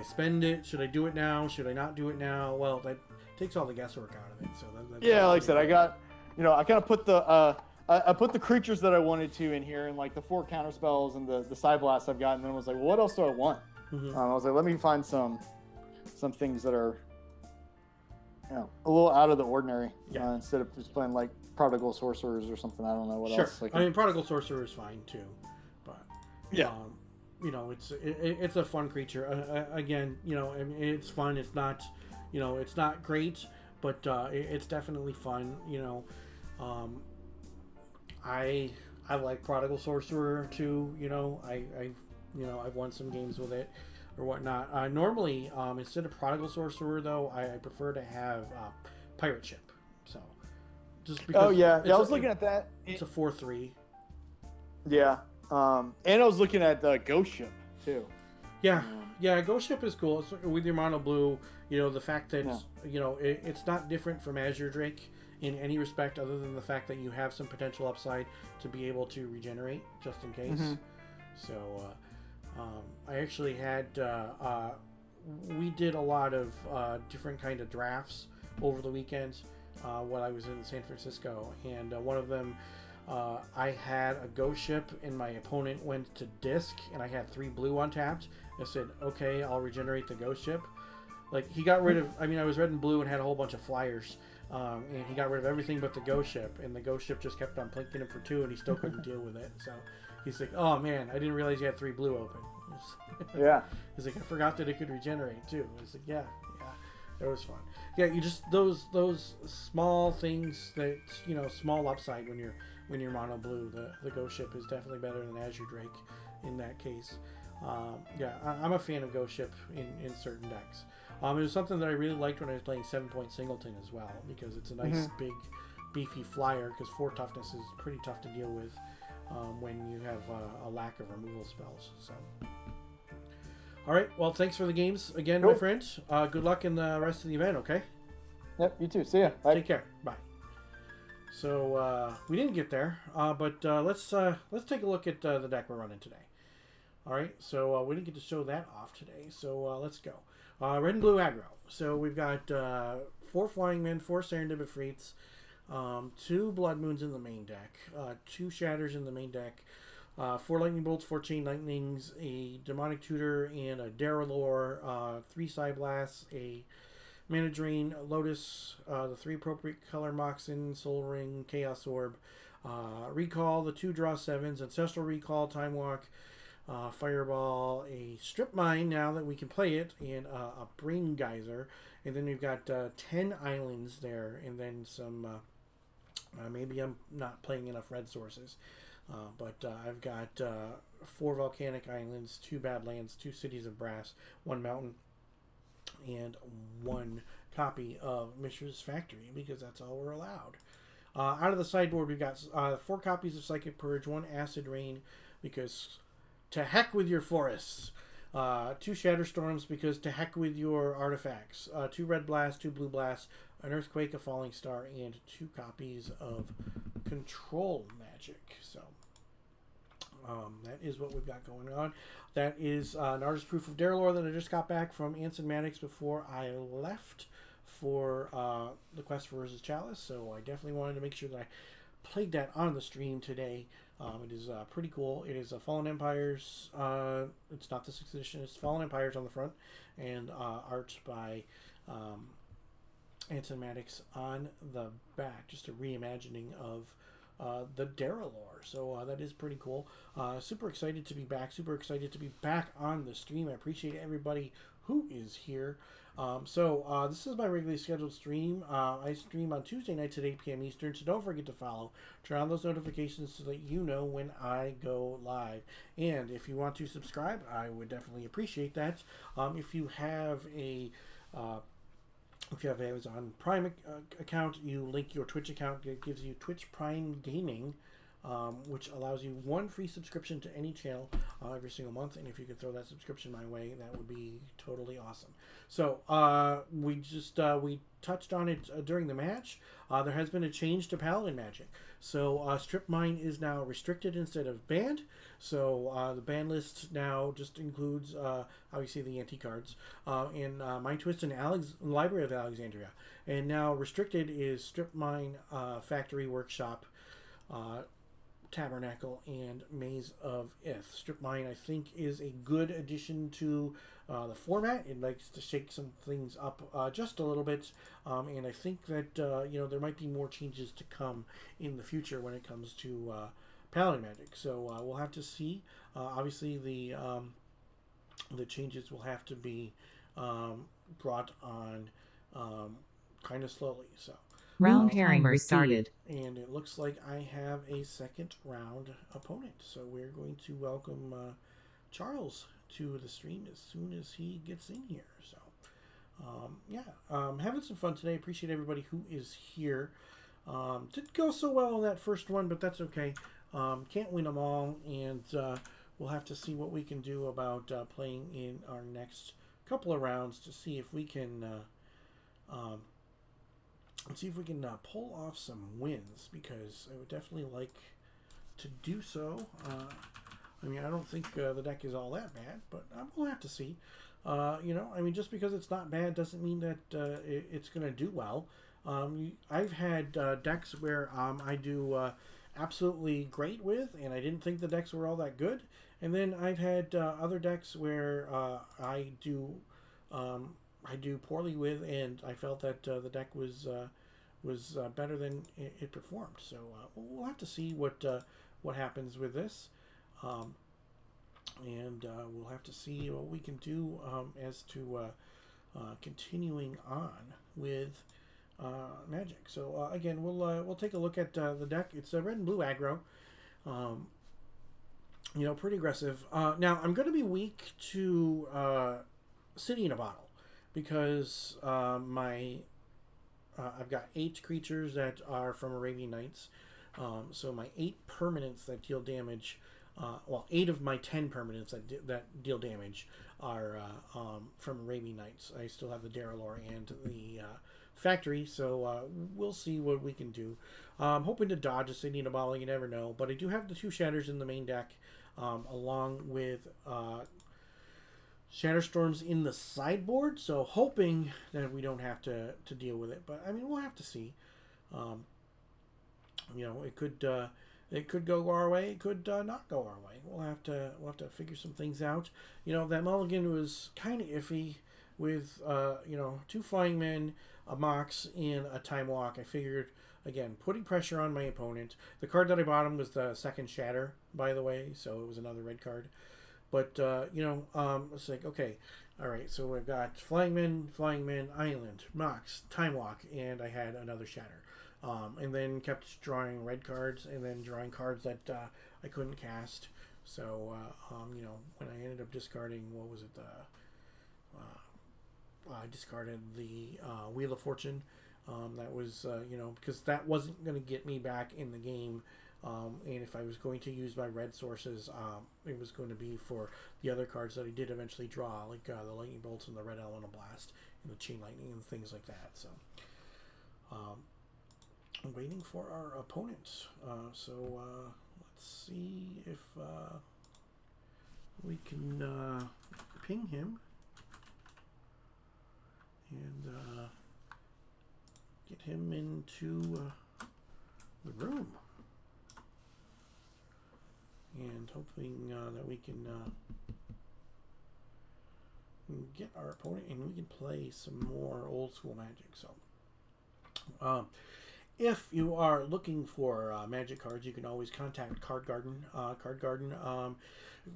spend it? Should I do it now? Should I not do it now? Well, that takes all the guesswork out of it. So like I said, I got, I kind of put the I put the creatures that I wanted to in here, and like the 4 counter spells and the side blast I've got, and then I was like, well, what else do I want? Mm-hmm. I was like, let me find some things that are, a little out of the ordinary. Yeah. Instead of just playing like Prodigal Sorcerers or something. I don't know what else. Sure. I mean, Prodigal Sorcerer is fine too, but it's a fun creature. Again, it's fun. It's not, it's not great, but it's definitely fun. I like Prodigal Sorcerer too. I've won some games with it or whatnot. Normally, instead of Prodigal Sorcerer though, I prefer to have Pirate Ship. So just because. Oh yeah, I was looking at that. It's a 4/3. Yeah, and I was looking at Ghost Ship too. Yeah, Ghost Ship is cool. It's with your mono blue. The fact that it's not different from Azure Drake in any respect other than the fact that you have some potential upside to be able to regenerate just in case. Mm-hmm. So I actually had we did a lot of different kind of drafts over the weekends while I was in San Francisco, and one of them I had a Ghost Ship and my opponent went to disc and I had 3 blue untapped. I said, okay, I'll regenerate the Ghost Ship. Like, he got rid of, I was red and blue and had a whole bunch of flyers. And he got rid of everything but the Ghost Ship. And the Ghost Ship just kept on plinking him for 2 and he still couldn't deal with it. So he's like, oh man, I didn't realize you had 3 blue open. Yeah. He's like, I forgot that it could regenerate too. He's like, yeah, it was fun. Yeah, you just, those small things that, small upside when you're mono blue. The Ghost Ship is definitely better than Azure Drake in that case. I'm a fan of Ghost Ship in certain decks. It was something that I really liked when I was playing 7-point Singleton as well, because it's a nice big beefy flyer, because 4 toughness is pretty tough to deal with when you have a lack of removal spells. So, all right, well, thanks for the games again, my friend. Good luck in the rest of the event, okay? Yep, you too. See ya. Bye. Take care. Bye. So we didn't get there, but let's take a look at the deck we're running today. All right, so we didn't get to show that off today, so let's go. Red and blue aggro. So we've got 4 flying men, 4 Serendib Efreets, 2 blood moons in the main deck, 2 shatters in the main deck, 4 lightning bolts, 4 chain lightnings, a demonic tutor, and a Daralore, 3 side blasts, a mana drain, lotus, the 3 appropriate color moxen, soul ring, chaos orb, recall, the 2 draw 7s, ancestral recall, time walk, fireball, a strip mine now that we can play it, and a brain geyser, and then we've got 10 islands there, and then some maybe I'm not playing enough red sources, but I've got 4 volcanic islands, 2 badlands, 2 cities of brass, 1 mountain, and 1 copy of Mishra's Factory, because that's all we're allowed. Out of the sideboard, we've got 4 copies of Psychic Purge, 1 Acid Rain, because to heck with your forests. 2 Shatter Storms, because to heck with your artifacts. 2 Red Blast, 2 Blue Blast, an Earthquake, a Falling Star, and 2 copies of Control Magic. So that is what we've got going on. That is an Artist Proof of Daralore that I just got back from Anson Maddox before I left for the Quest for Urza's Chalice. So I definitely wanted to make sure that I played that on the stream today. It is pretty cool. It is Fallen Empires. It's not the 6th edition. It's Fallen Empires on the front, and art by Anson Maddox on the back. Just a reimagining of the Daralore. So that is pretty cool. Super excited to be back. Super excited to be back on the stream. I appreciate everybody who is here. This is my regularly scheduled stream. I stream on Tuesday nights at 8 p.m. Eastern, so don't forget to follow. Turn on those notifications so that you know when I go live. And if you want to subscribe, I would definitely appreciate that. If you have a Amazon Prime account, you link your Twitch account. It gives you Twitch Prime Gaming which allows you 1 free subscription to any channel every single month. And if you could throw that subscription my way, that would be totally awesome. So we touched on it during the match. There has been a change to Paladin Magic. So Strip Mine is now restricted instead of banned. So the ban list now just includes obviously the anti cards and Mind Twist and Library of Alexandria. And now restricted is Strip Mine, Factory Workshop, Tabernacle, and Maze of Ith. Strip Mine, I think, is a good addition to the format. It likes to shake some things up just a little bit, and I think that there might be more changes to come in the future when it comes to Paladin Magic. So we'll have to see. Obviously, the changes will have to be brought on kind of slowly. So. Round pairing restarted. And it looks like I have a second round opponent. So we're going to welcome Charles to the stream as soon as he gets in here. So, having some fun today. Appreciate everybody who is here. Didn't go so well on that first one, but that's okay. Can't win them all, and we'll have to see what we can do about playing in our next couple of rounds to see if we can... Let's see if we can pull off some wins, because I would definitely like to do so. I mean, I don't think the deck is all that bad, but we'll have to see. I mean, just because it's not bad doesn't mean that it's going to do well. I've had decks where I do absolutely great with, and I didn't think the decks were all that good. And then I've had other decks where I do poorly with, and I felt that the deck was better than it performed. So we'll have to see what happens with this, and we'll have to see what we can do as to continuing on with Magic. So again, we'll take a look at the deck. It's a red and blue aggro. Pretty aggressive. Now I'm going to be weak to City in a Bottle, because I've got 8 creatures that are from Arabian Nights. So my 8 permanents that deal damage, 8 of my 10 permanents that deal damage are from Arabian Nights. I still have the Daralor and the Factory, so we'll see what we can do. I'm hoping to dodge a City in a Bottle, you never know. But I do have the 2 Shatters in the main deck, along with... Shatterstorms in the sideboard, so hoping that we don't have to deal with it. But I mean, we'll have to see. It could go our way. It could not go our way. We'll have to figure some things out. That mulligan was kind of iffy with 2 flying men, a Mox, and a Time Walk. I figured, again, putting pressure on my opponent. The card that I bought him was the second Shatter, by the way, so it was another red card. But, it's like, okay, all right, so we've got Flying Men, Island, Mox, Time Walk, and I had another Shatter. And then kept drawing red cards, and then drawing cards that I couldn't cast. So, when I ended up discarding, what was it, I discarded the Wheel of Fortune. That was, because that wasn't going to get me back in the game. And if I was going to use my red sources, it was going to be for the other cards that I did eventually draw, like the Lightning Bolts and the Red Elemental Blast and the Chain Lightning and things like that. So, I'm waiting for our opponents. So let's see if we can ping him and get him into the room. And hoping that we can get our opponent and we can play some more old school Magic. So, if you are looking for Magic cards, you can always contact Card Garden. Card Garden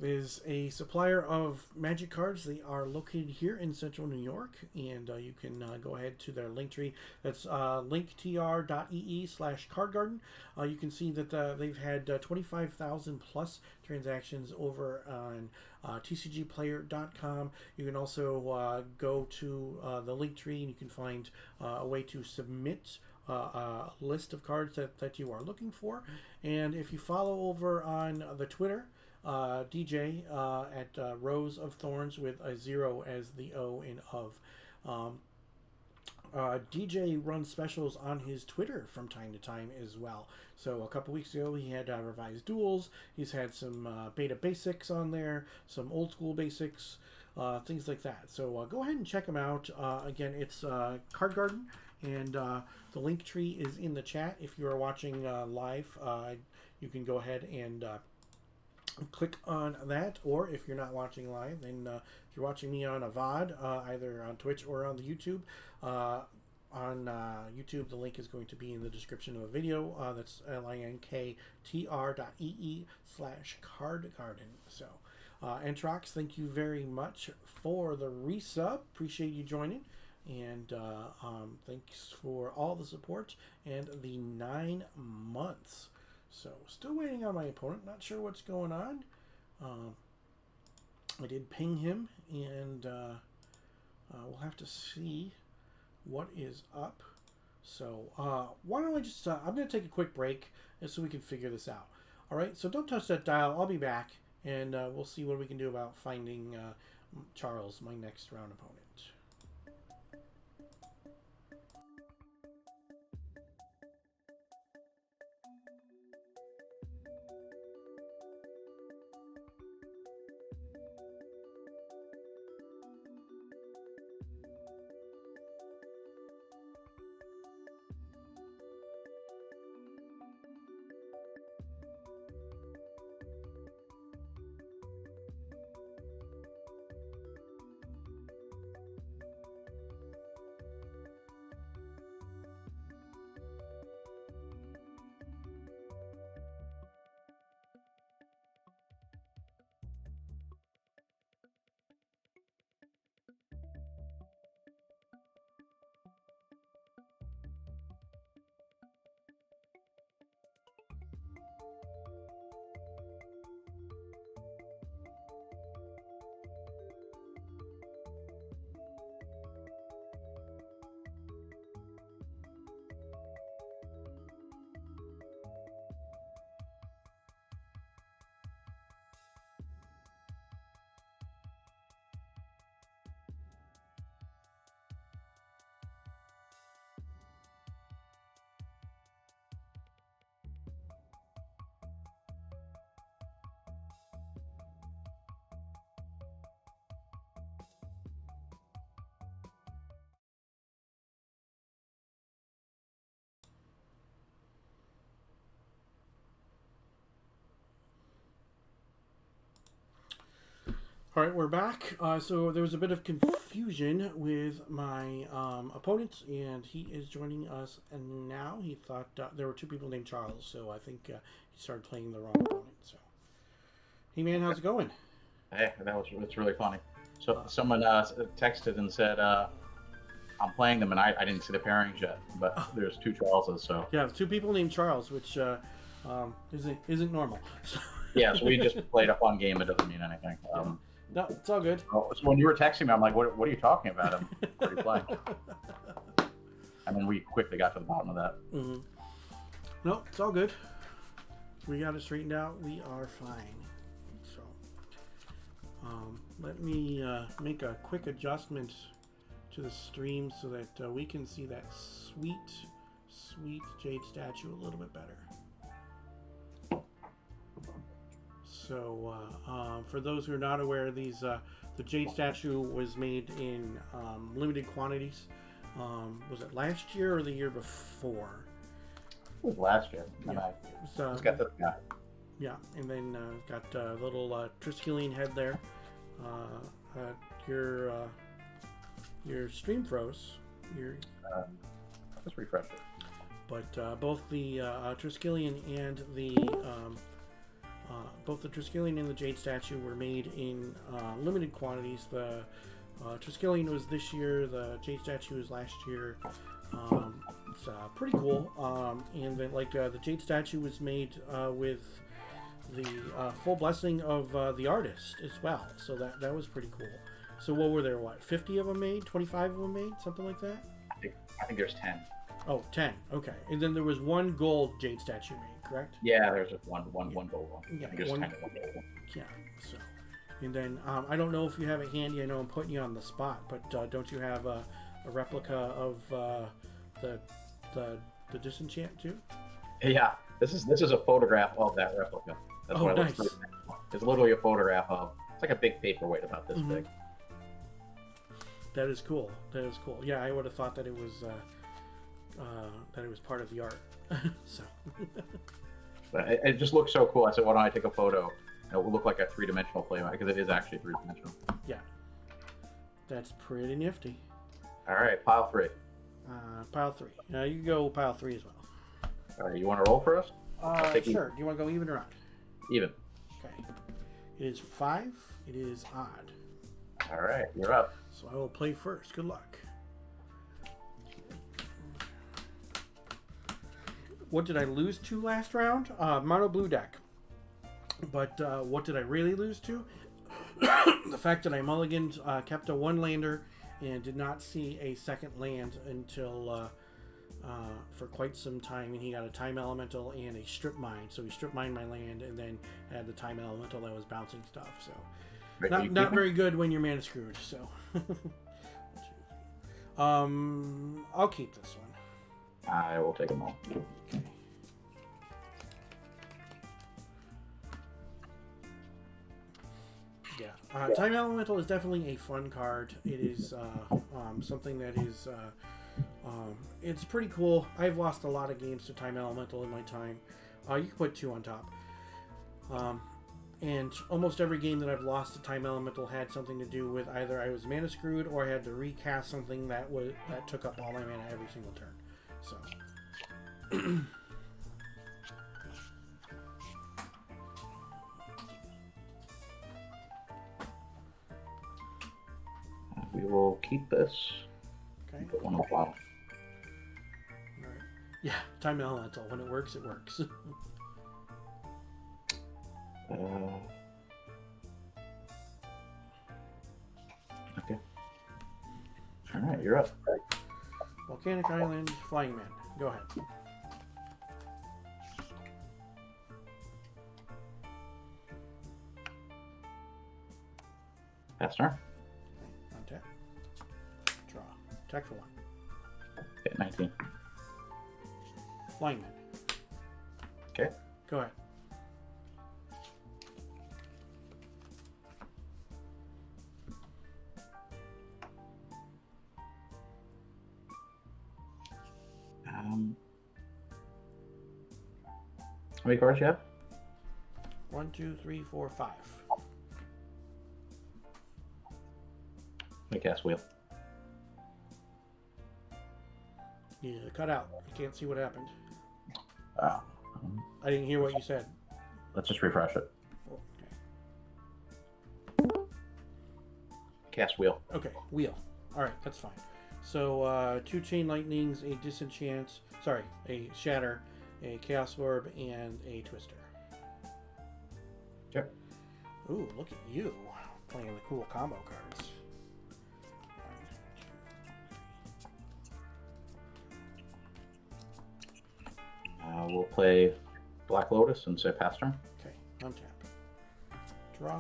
is a supplier of Magic cards. They are located here in Central New York, and you can go ahead to their link tree. That's linktr.ee/cardgarden. You can see that they've had 25,000 plus transactions over on tcgplayer.com. You can also go to the link tree, and you can find a way to submit a list of cards that you are looking for. And if you follow over on the Twitter, DJ at Rose of Thorns with a 0 as the O in of. DJ runs specials on his Twitter from time to time as well. So a couple weeks ago he had revised duels. He's had some beta basics on there, some old school basics, things like that. So go ahead and check him out. Again, it's Card Garden, and the link tree is in the chat. If you are watching live, you can go ahead and click on that, or if you're not watching live, then if you're watching me on a VOD, either on Twitch or on the YouTube, on YouTube, the link is going to be in the description of a video. That's linktr.ee/cardgarden. So, Entrox, thank you very much for the resub. Appreciate you joining. And thanks for all the support and the 9 months. So, still waiting on my opponent. Not sure what's going on. I did ping him, and we'll have to see what is up. So, why don't I just... I'm going to take a quick break so we can figure this out. All right? So, don't touch that dial. I'll be back, and we'll see what we can do about finding Charles, my next round opponent. All right, we're back. So there was a bit of confusion with my opponent, and he is joining us. And now he thought there were 2 people named Charles, so I think he started playing the wrong opponent. So, hey man, how's it going? Hey, it's really funny. So someone texted and said I'm playing them, and I didn't see the pairings yet, but there's 2 Charleses. So yeah, 2 people named Charles, which isn't normal. So yeah, so we just played a fun game. It doesn't mean anything. No, it's all good. So when you were texting me, I'm like, what are you talking about? What are you playing? And then we quickly got to the bottom of that. Mm-hmm. No, it's all good. We got it straightened out. We are fine. So, let me make a quick adjustment to the stream so that we can see that sweet jade statue a little bit better. So, for those who are not aware, the jade statue was made in limited quantities. Was it last year or the year before? It was last year. Yeah. It's got this guy. Yeah, and then got a little Triskelion head there. Your stream froze. Just refresh it. But both the Triskelion and the jade statue were made in limited quantities. The Triskelion was this year. The jade statue was last year. It's pretty cool. And then, the jade statue was made with the full blessing of the artist as well. So that was pretty cool. So what were there? 50 of them made? 25 of them made? Something like that? I think there's 10. Oh, 10. Okay. And then there was one gold jade statue made, correct? Yeah, there's just one gold one. Yeah, Just one. kind of one gold one. Yeah. So, and then I don't know if you have it handy. I know I'm putting you on the spot, but don't you have a replica of the disenchant too? Yeah, this is a photograph of that replica. That's what nice. It looks like. It's literally a photograph of. It's like a big paperweight about this big. That is cool. That is cool. Yeah, I would have thought that it was part of the art. So. But it just looks so cool. I said, why don't I take a photo? It will look like a three-dimensional playmat because it is actually three-dimensional. Yeah, that's pretty nifty. All right, pile 3. Pile 3. Now you go pile 3 as well. All right, you want to roll for us? Sure. Do you want to go even or odd? Even. Okay. It is 5. It is odd. All right, you're up. So I will play first. Good luck. What did I lose to last round? Mono blue deck. But what did I really lose to? The fact that I mulliganed, kept a 1-lander, and did not see a second land until for quite some time. And he got a time elemental and a strip mine. So he strip mined my land and then had the time elemental that was bouncing stuff. So not very good when you're mana screwed. So I'll keep this one. I will take them all. Okay. Yeah, Time Elemental is definitely a fun card. It is something that is it's pretty cool. I've lost a lot of games to Time Elemental in my time. You can put 2 on top. And almost every game that I've lost to Time Elemental had something to do with either I was mana screwed or I had to recast something that took up all my mana every single turn. So. We will keep this. Okay. Put one on the bottom. All right. Yeah, Time Elemental. When it works, it works. Okay. All right, you're up. Volcanic Island, Flying Man. Go ahead. Pass turn. Untap. Draw. Attack for 1. Okay, 19. Flying Man. Okay. Go ahead. How many cards you have? 1, 2, 3, 4, 5. Let me cast wheel. Yeah, cut out. I can't see what happened. Oh. I didn't hear what you said. Let's just refresh it. Oh, Cast wheel. okay. Wheel. Alright, that's fine. So, 2 Chain Lightnings, a Disenchant, sorry, a Shatter, a Chaos Orb, and a Twister. Sure. Ooh, look at you. Playing the cool combo cards. We'll play Black Lotus and say pass turn. Okay, untap. Draw.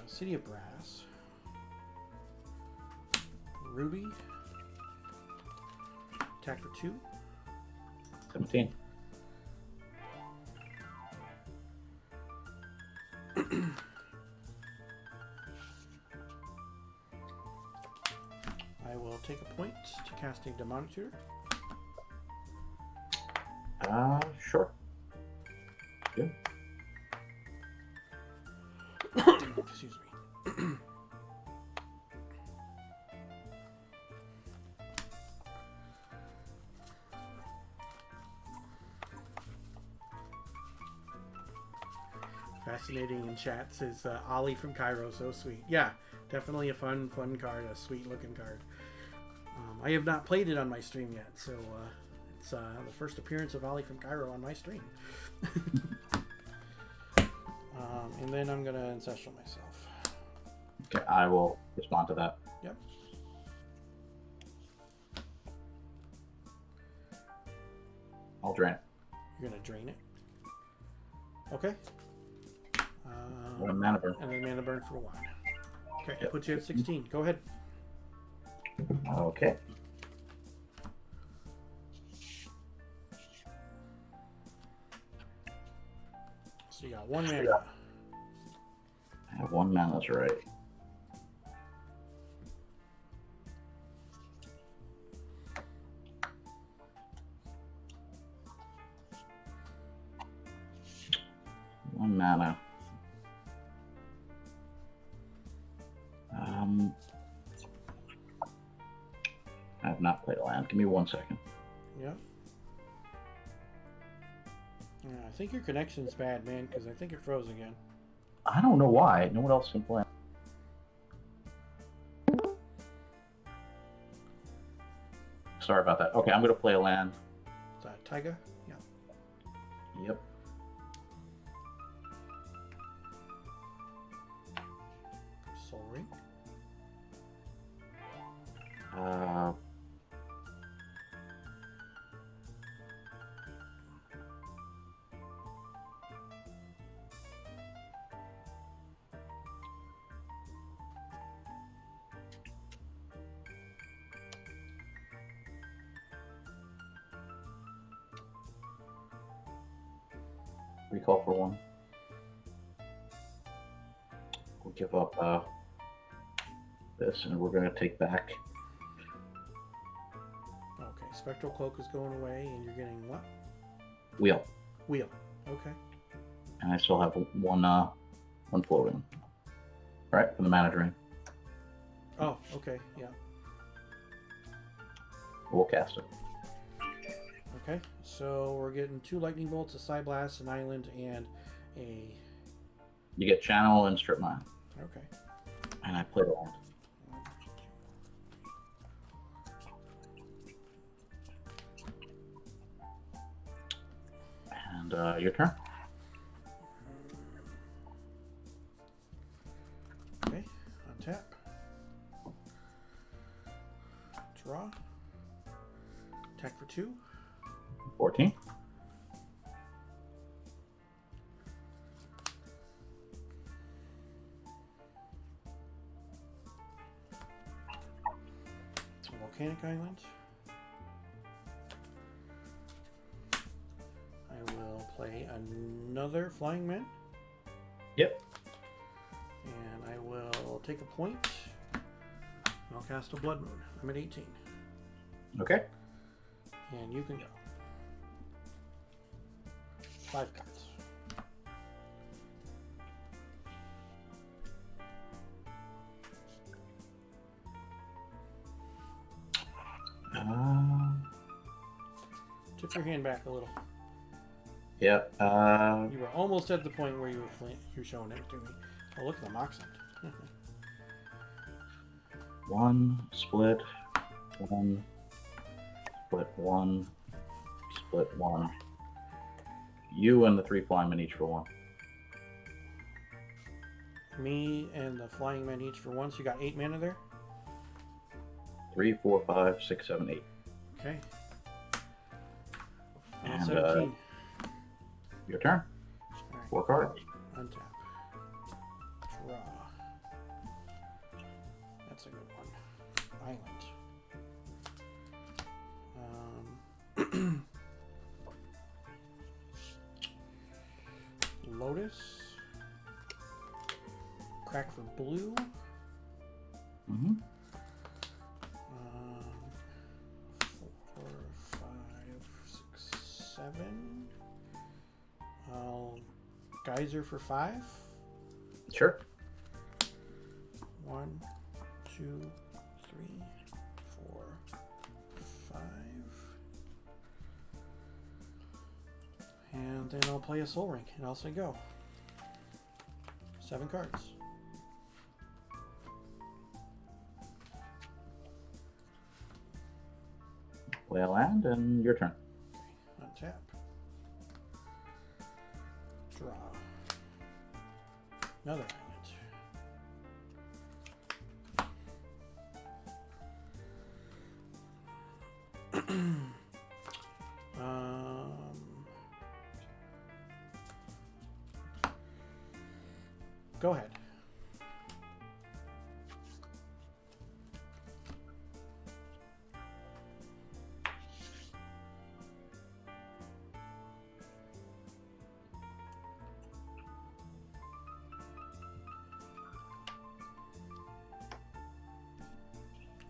City of Brass. Ruby. Attack for 2. 17. I will take a point to casting Demonic Tutor. Sure. Good. Excuse me. Fascinating in chat says Ollie from Cairo, so sweet. Yeah, definitely a fun card, a sweet looking card. I have not played it on my stream yet, so it's the first appearance of Ollie from Cairo on my stream. And then I'm gonna ancestral myself. Okay, I will respond to that. Yep. I'll drain it. You're gonna drain it. Okay. 1 mana burn. And then mana burn for 1. Okay, Yep. puts you at 16. Go ahead. Okay. So you got 1 mana. I have 1 mana, that's right. One mana. I have not played a land. Give me 1 second. Yeah. I think your connection's bad, man, because I think it froze again. I don't know why. No one else can play. Sorry about that. Okay, I'm going to play a land. Is that Taiga? Yeah. Yep. Soul Ring. Recall for 1. We'll give up this, and we're going to take back. Okay, Spectral Cloak is going away, and you're getting what? Wheel. Wheel. Okay. And I still have one floating. Right, from the mana drain. Oh, okay, yeah. We'll cast it. Okay, so we're getting 2 Lightning Bolts, a Psy Blast, an Island, and a... You get channel and strip mine. Okay. And I played a land. And your turn. Okay, untap. Draw. Attack for 2. 14. Volcanic Island. I will play another Flying Man. Yep. And I will take a point. And I'll cast a Blood Moon. I'm at 18. Okay. And you can go. 5 cards. Tip your hand back a little. Yep. You were almost at the point where you were showing it to me. Oh, look at the Moxent. 1, split, 1, split 1, split 1. You and the 3 flying men each for 1. Me and the Flying Men each for 1. So you got 8 mana there? 3, 4, 5, 6, 7, 8. Okay. And 17. Your turn. All right. 4 cards. Untap. Draw. That's a good one. Island. Lotus. Crack for blue. Mm-hmm. 4, 5, 6, 7. I'll Geyser for 5. Sure. 1, 2, 3, 4, 5. And then I'll play a Soul Ring, and I'll say go. 7 cards. Play a land, and your turn. Untap. Draw. Another island. Go ahead.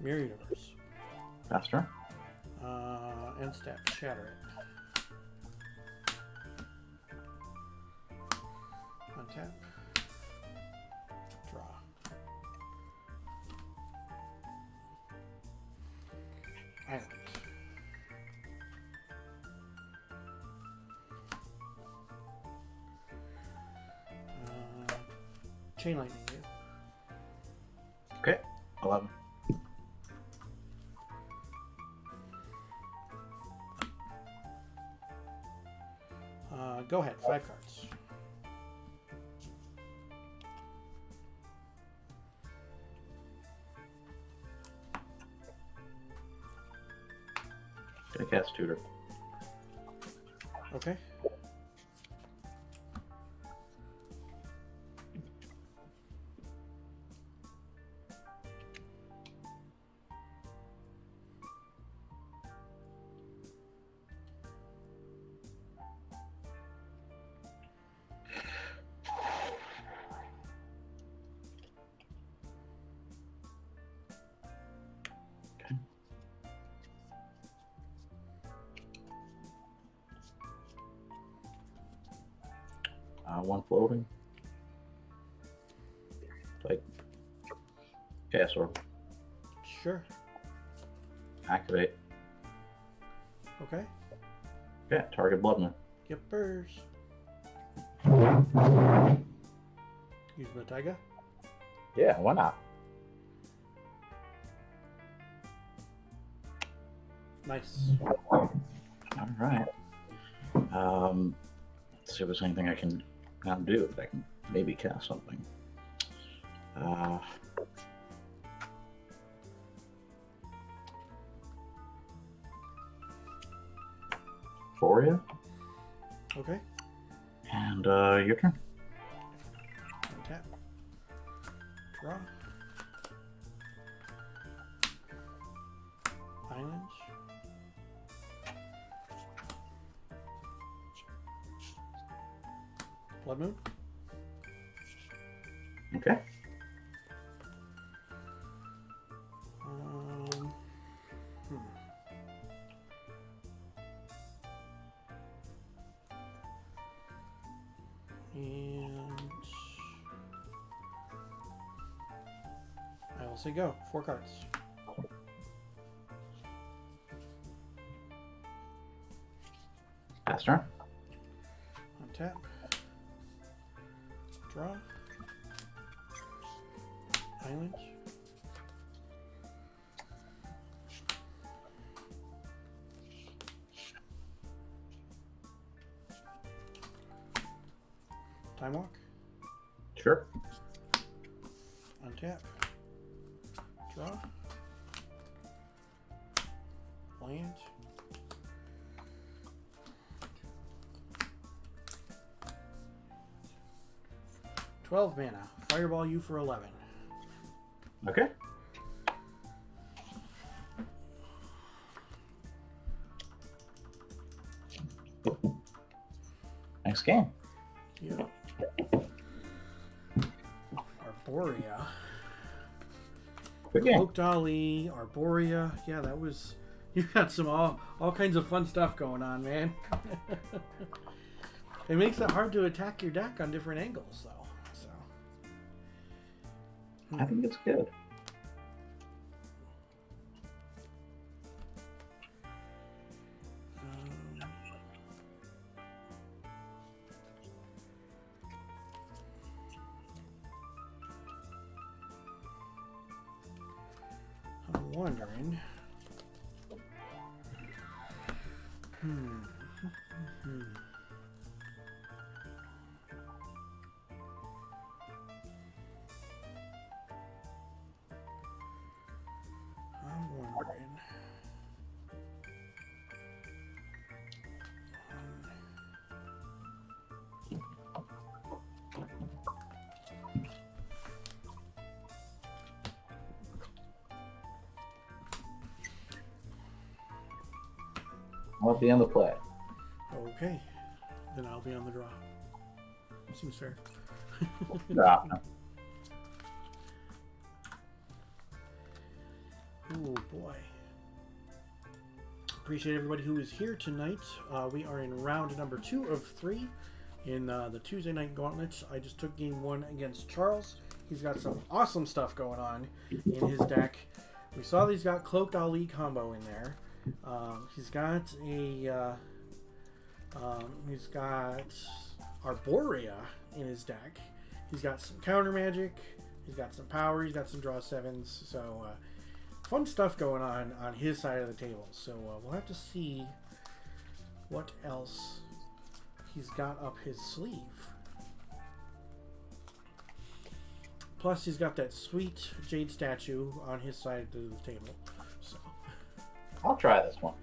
Mirror Universe. Faster. End step. Shatter it. Untap. Draw. Island. Chain lightning. Okay. 11. Go ahead. 5 cards. Gonna cast Tutor. Okay. One floating. Like cast orb. Sure. Activate. Okay. Yeah, target blood moon. Yippers. Use my Taiga. Yeah, why not? Nice. All right. Let's see if there's anything I can not do. If I can maybe cast something. Euphoria. Okay. And your turn. Tap. Draw. Islands. Blood Moon. Okay. And I will say go. 4 cards. Pass turn. Untap. Draw. Island. Time Walk. Sure. Untap. Draw. Land. $12 mana. Fireball you for 11. Okay. Nice game. Yeah. Arborea. Good game. Cloaked Ali, Arborea. Yeah, that was. You got some all kinds of fun stuff going on, man. It makes it hard to attack your deck on different angles, though. So. I think it's good. I'm wondering. I'm wondering. I'll be on the play. Okay. Then I'll be on the draw. Seems fair. Yeah. Oh boy. Appreciate everybody who is here tonight. We are in round number 2 of 3 in the Tuesday Night Gauntlet. I just took game 1 against Charles. He's got some awesome stuff going on in his deck. We saw that he's got Cloaked Ali combo in there. He's got Arborea in his deck. He's got some counter magic. He's got some power. He's got some draw 7s. So fun stuff going on his side of the table. So we'll have to see what else he's got up his sleeve. Plus, he's got that sweet jade statue on his side of the table. So I'll try this one.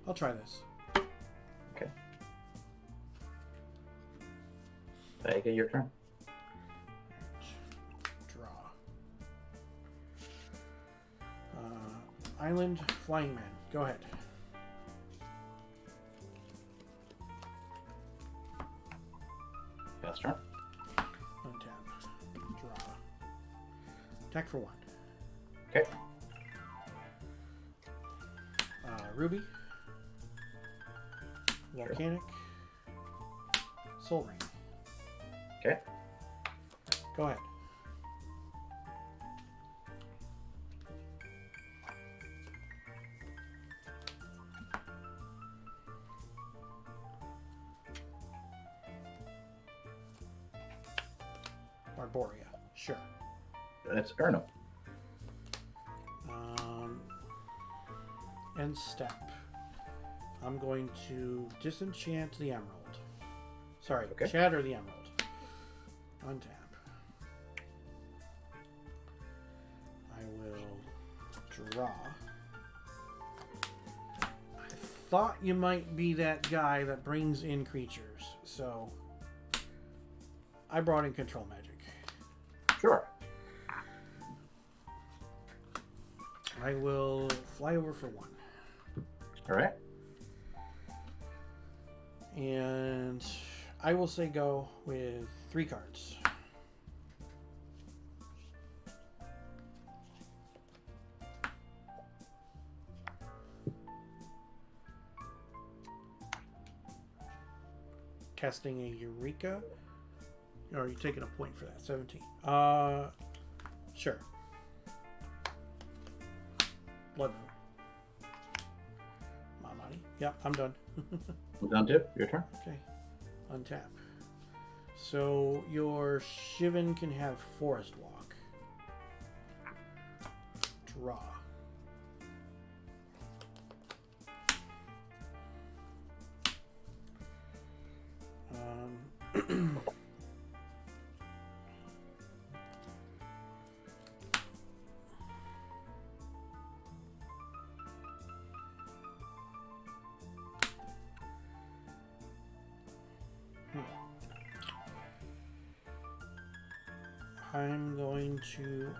I'll try this. Okay. Vega, your turn. Draw. Island Flying Man. Go ahead. Yes, turn. Untap. Draw. Attack for 1. Okay. Ruby. Volcanic. Soul Ring. Okay. Go ahead. Arborea. Sure. That's Erno. End step. I'm going to disenchant the emerald. Sorry, Okay. shatter the emerald. Untap. I will draw. I thought you might be that guy that brings in creatures, so I brought in control magic. Sure. I will fly over for 1. All right. And I will say go with 3 cards. Casting a Eureka. Or are you taking a point for that? 17. Sure. Blood Moon. Mamani. Yep, I'm done. I'm done too. Your turn. Okay. Untap. So your Shivan can have Forest Walk. Draw. I'm going to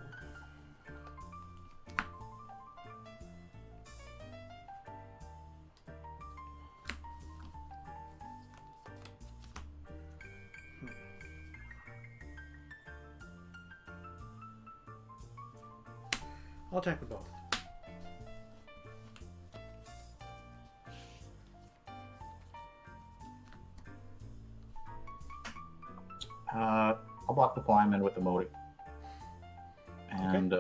I'll attack with both. I'll block the flyman with the Modi. And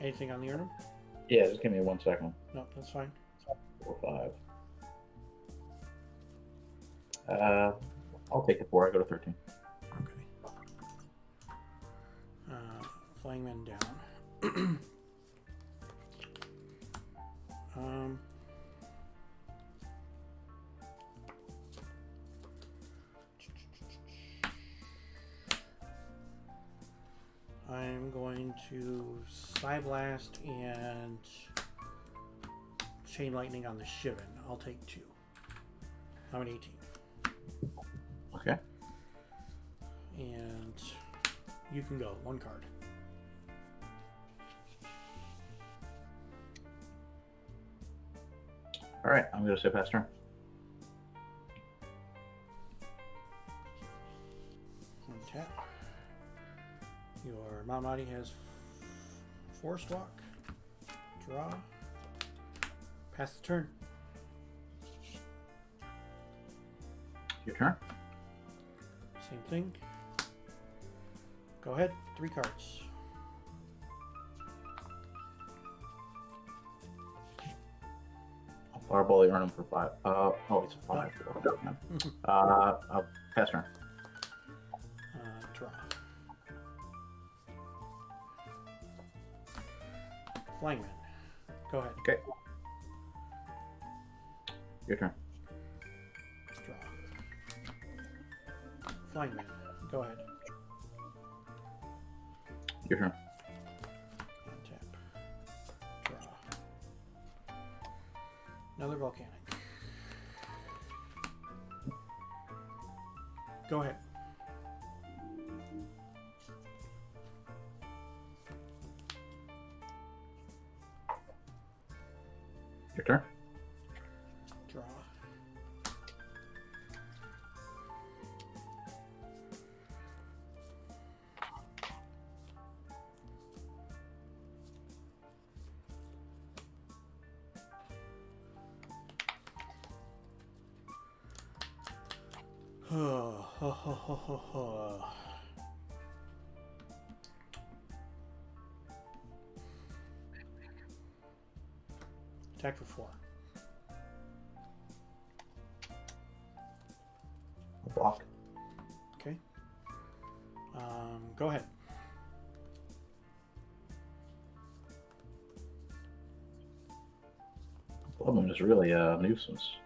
anything on the Urnum? yeah, just give me 1 second. No, that's fine. 4, 5. I'll take the 4. I go to 13. Okay. Flying men down. I'm to Psy Blast and Chain Lightning on the Shivan. I'll take 2. I'm an 18. Okay. And you can go. 1 card. All right, I'm going to say pass turn. Untap. Your Mount Mighty has Forest Walk. Draw. Pass the turn. Your turn. Same thing. Go ahead. 3 cards. I'll fireball the Earnham for 5. Oh, it's a 5. I'll pass turn. Draw. Flying Man. Go ahead. Okay. Your turn. Draw. Flying Man. Go ahead. Your turn. Untap. Draw. Another Volcanic. Go ahead. Your turn. Draw. Attack for 4. Block. Okay. Go ahead. Bloodmoon is really a nuisance.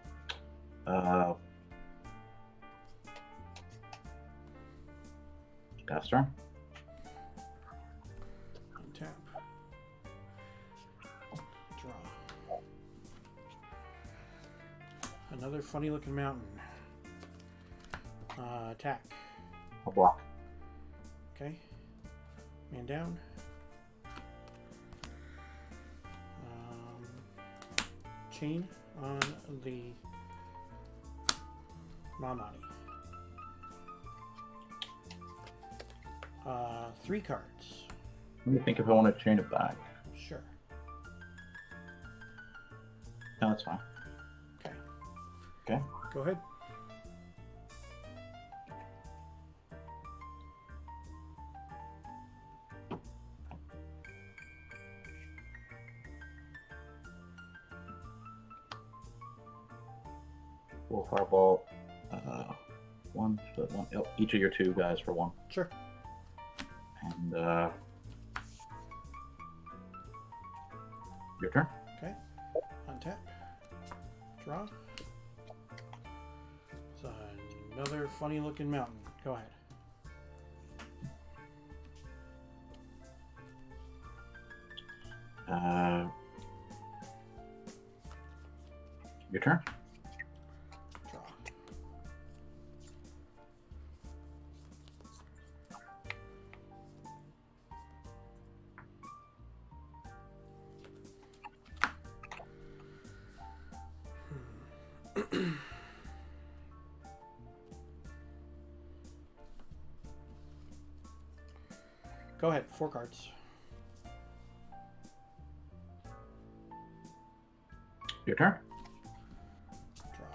Pass turn. Untap. Draw. Another funny looking mountain. Attack. I'll block. Okay. Man down. Chain on the Mamani. 3 cards. Let me think if I want to chain it back. Sure. No, that's fine. Okay. Okay. Go ahead. We'll fireball one, each of your 2 guys for 1. Sure. And your turn. Okay. Untap. Draw. So another funny looking mountain. Go ahead. Your turn. Draw. Go ahead. 4 cards. Your turn. Draw.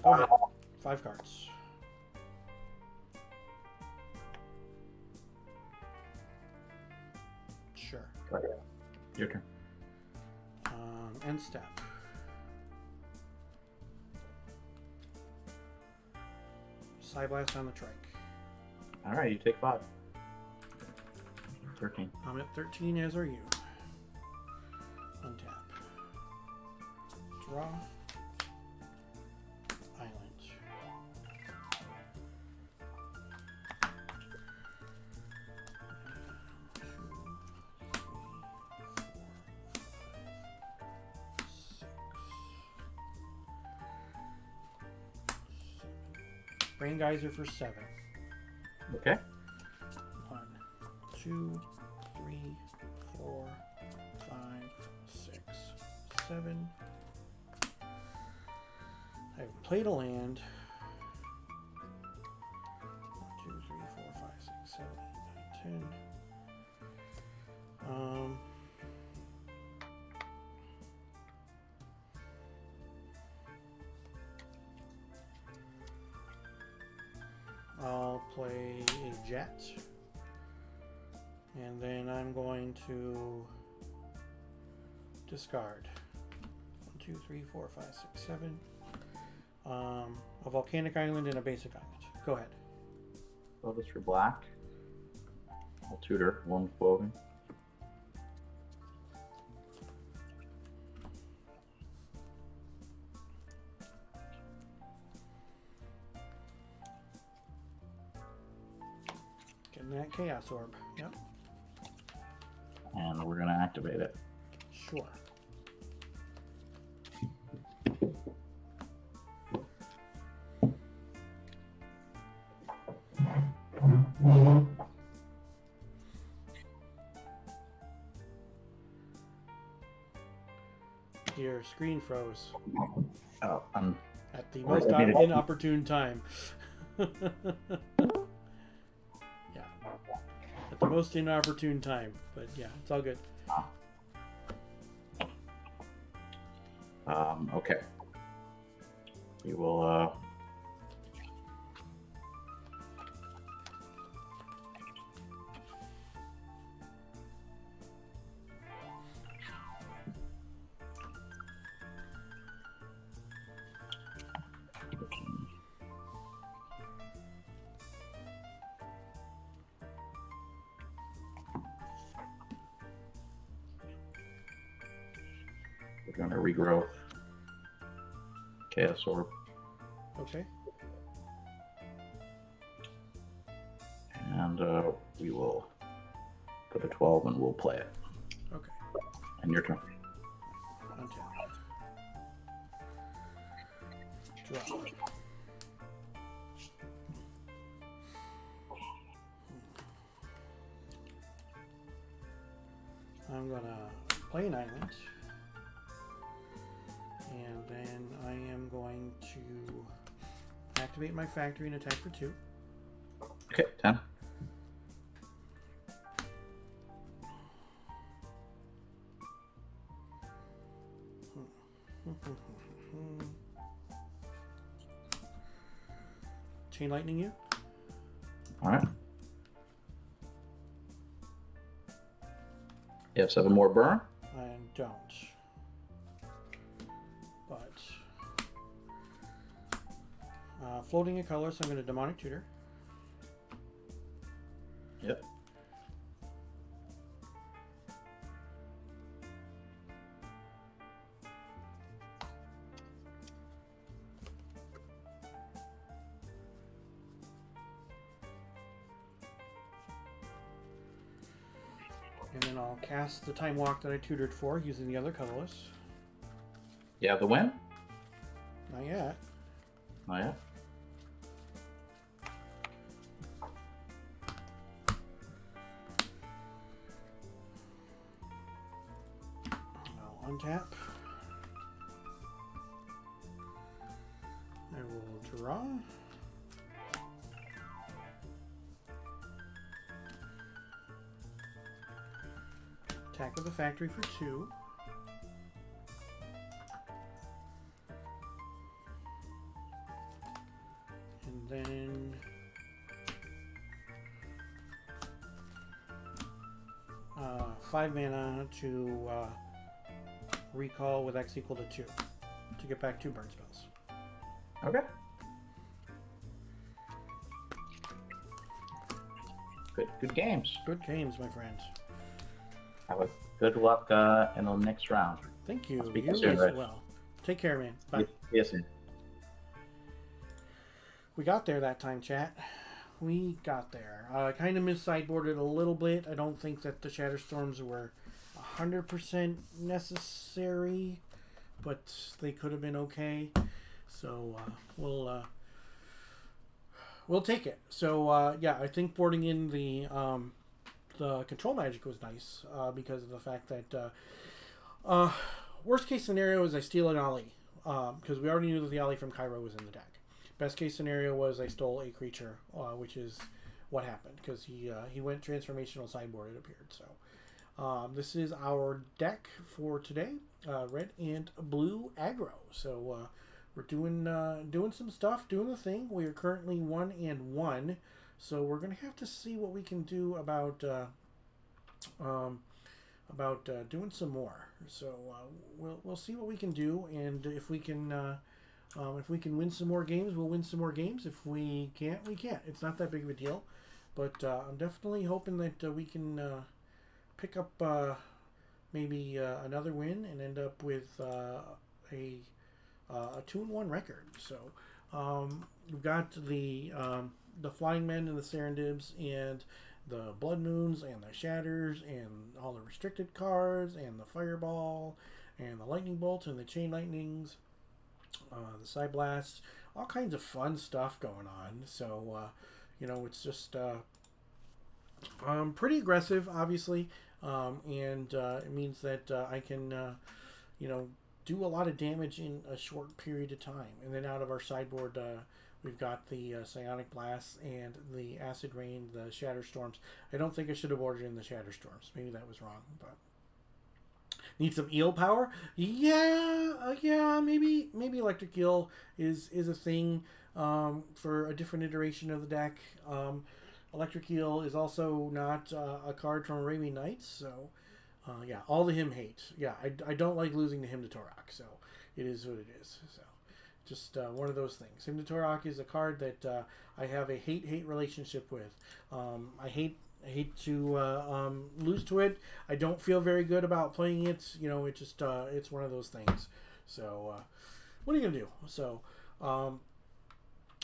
Go ahead. 5 cards. Sure. Your turn. End step. Psy Blast on the trike. All right, you take 5. 13. I'm at 13, as are you. Untap. Draw. Island. Brain Geyser for 7. Okay. 1, 2, 3, 4, 5, 6, 7. I've played a land. 1, 2, 3, 4, 5, 6, 7, 8, 9, 10. I'll play a jet, and then I'm going to discard 1, 2, 3, 4, 5, 6, 7. A volcanic island and a basic island. Go ahead. Focus for black. I'll tutor one floating. Getting that chaos orb. Yep. And we're going to activate it. Sure. Your screen froze Oh, at the most inopportune time. Yeah. At the most inopportune time. But yeah, it's all good. Okay. We will, we're going to regrowth Chaos Orb. Okay. And we will put a 12 and we'll play it. Okay. And your turn. Untap. Draw. I'm gonna play an island. And then I am going to activate my factory and attack for 2. Okay, 10. Chain lightning you. All right. You have 7 more burn. I don't. But floating a color, so I'm going to demonic tutor. Yep. And then I'll cast the Time Walk that I tutored for using the other colorless. You have the win? Not yet. Not yet. I'll untap. I will draw. Attack with the factory for 2. And then uh, 5 mana to recall with X equal to 2 to get back 2 burn spells. Okay. Good games. Good games, my friends. Have a good luck in the next round. Thank you. I'll speak You to you soon, as Rich. well. Take care, man. Bye. Yes, sir. We got there that time, chat. We got there. Kind of mis-sideboarded a little bit. I don't think that the Shatterstorms were 100% necessary, but they could have been okay. So we'll take it. So yeah, I think boarding in the control magic was nice because of the fact that worst case scenario is I steal an Ollie because we already knew that the Ollie from Cairo was in the deck. Best case scenario was I stole a creature, which is what happened because he went transformational sideboard, it appeared. So this is our deck for today, red and blue aggro. So we're doing some stuff, doing the thing. We are currently 1-1, so we're gonna have to see what we can do about doing some more. So we'll see what we can do, and if we can win some more games, we'll win some more games. If we can't, we can't. It's not that big of a deal, but I'm definitely hoping that we can pick up maybe another win and end up with a 2-1 record. So we've got the Flying Men and the Serendibs and the Blood Moons and the Shatters and all the restricted cards and the Fireball and the Lightning Bolt and the Chain Lightnings, the Side Blasts, all kinds of fun stuff going on. So it's just pretty aggressive, obviously, and it means that I can do a lot of damage in a short period of time. And then out of our sideboard, we've got the Psionic Blasts and the Acid Rain, the Shatterstorms. I don't think I should have ordered in the Shatterstorms. Maybe that was wrong, but need some eel power. Yeah, maybe Electric Eel is a thing for a different iteration of the deck. Electric Eel is also not a card from Arabian Nights, so yeah, all the him hate. Yeah, I don't like losing to Hymn to Torok, so it is what it is. So just one of those things. Hymn to Torok is a card that I have a hate relationship with. I hate to lose to it. I don't feel very good about playing it. It just it's one of those things. So what are you gonna do? So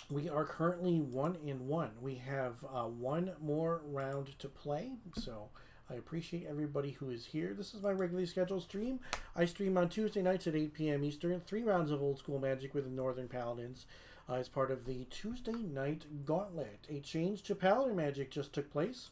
we are currently 1-1. We have one more round to play. So I appreciate everybody who is here. This is my regularly scheduled stream. I stream on Tuesday nights at 8 p.m. Eastern. 3 rounds of old school Magic with the Northern Paladins as part of the Tuesday Night Gauntlet. A change to Paladin Magic just took place,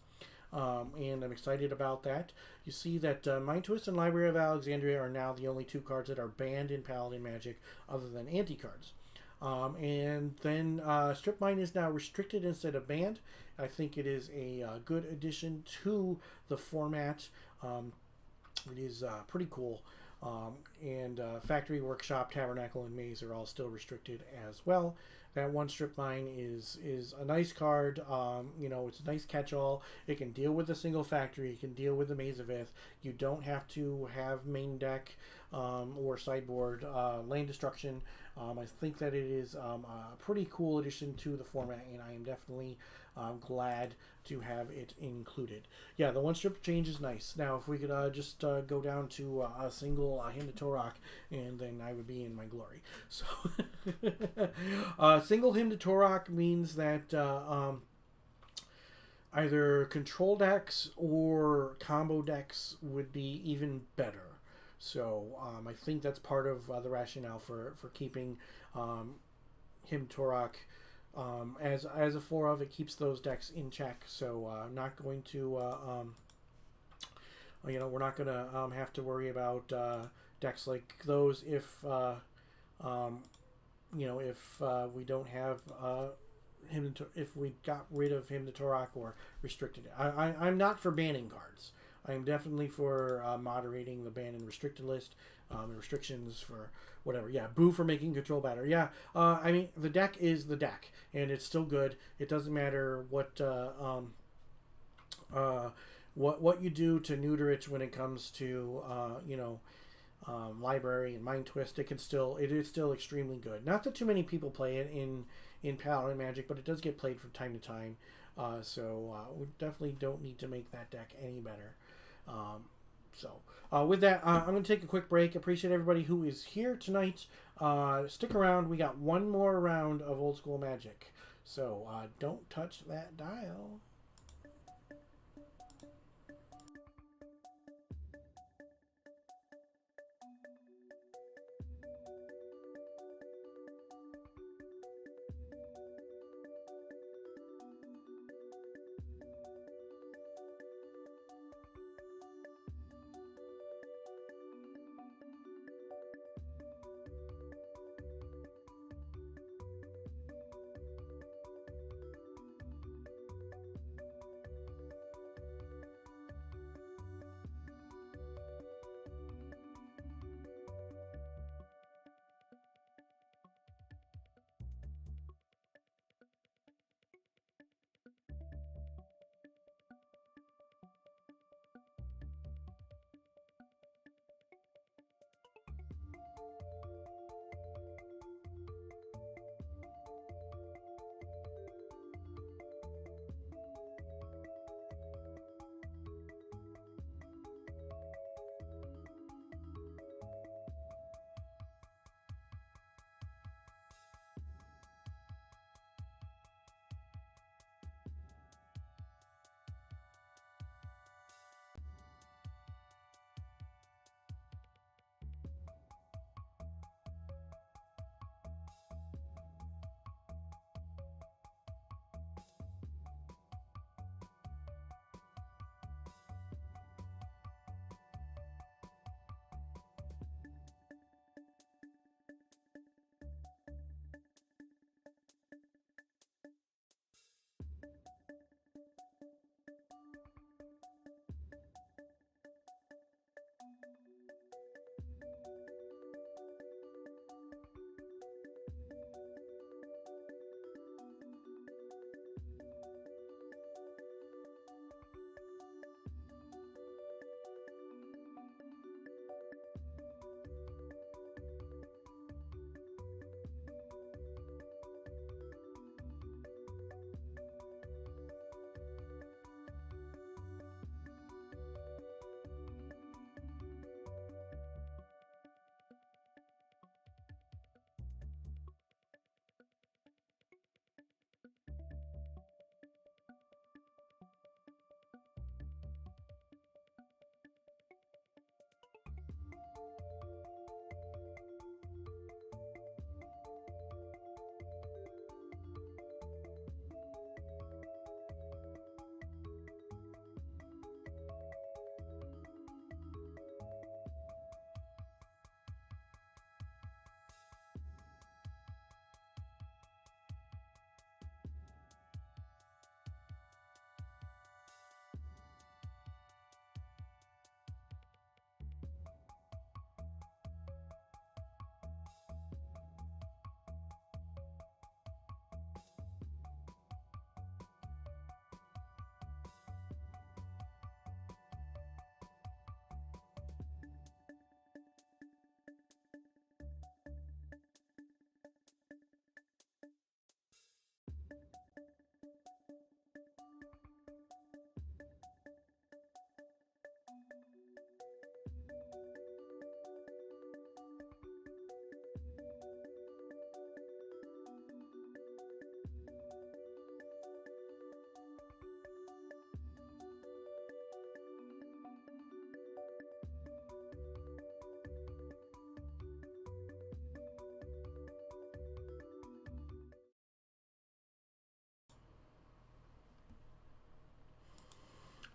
and I'm excited about that. You see that Mind Twist and Library of Alexandria are now the only 2 cards that are banned in Paladin Magic other than anti-cards. And then Strip Mine is now restricted instead of banned. I think it is a good addition to the format. It is pretty cool. And Factory, Workshop, Tabernacle, and Maze are all still restricted as well. That one Strip Mine is a nice card. It's a nice catch-all. It can deal with a single Factory. It can deal with the Maze of Ith. You don't have to have main deck or sideboard land destruction. I think that it is a pretty cool addition to the format, and I am definitely glad to have it included. Yeah, the one strip change is nice. Now, if we could just go down to a single Hymn to Torok, and then I would be in my glory. So, single Hymn to Torok means that either control decks or combo decks would be even better. So I think that's part of the rationale for keeping Hymn Torok as a 4 of. It keeps those decks in check. So not going to we're not going to have to worry about decks like those if we don't have if we got rid of Hymn to Torok or restricted it. I'm not for banning cards. I am definitely for moderating the ban and restricted list, and restrictions for whatever. Yeah, boo for making control better. Yeah, I mean, the deck is the deck, and it's still good. It doesn't matter what you do to neuter it when it comes to library and Mind Twist. It is still extremely good. Not that too many people play it in Paladin Magic, but it does get played from time to time. We definitely don't need to make that deck any better. With that, I'm going to take a quick break. Appreciate everybody who is here tonight. Stick around. We got one more round of Old School Magic. So don't touch that dial.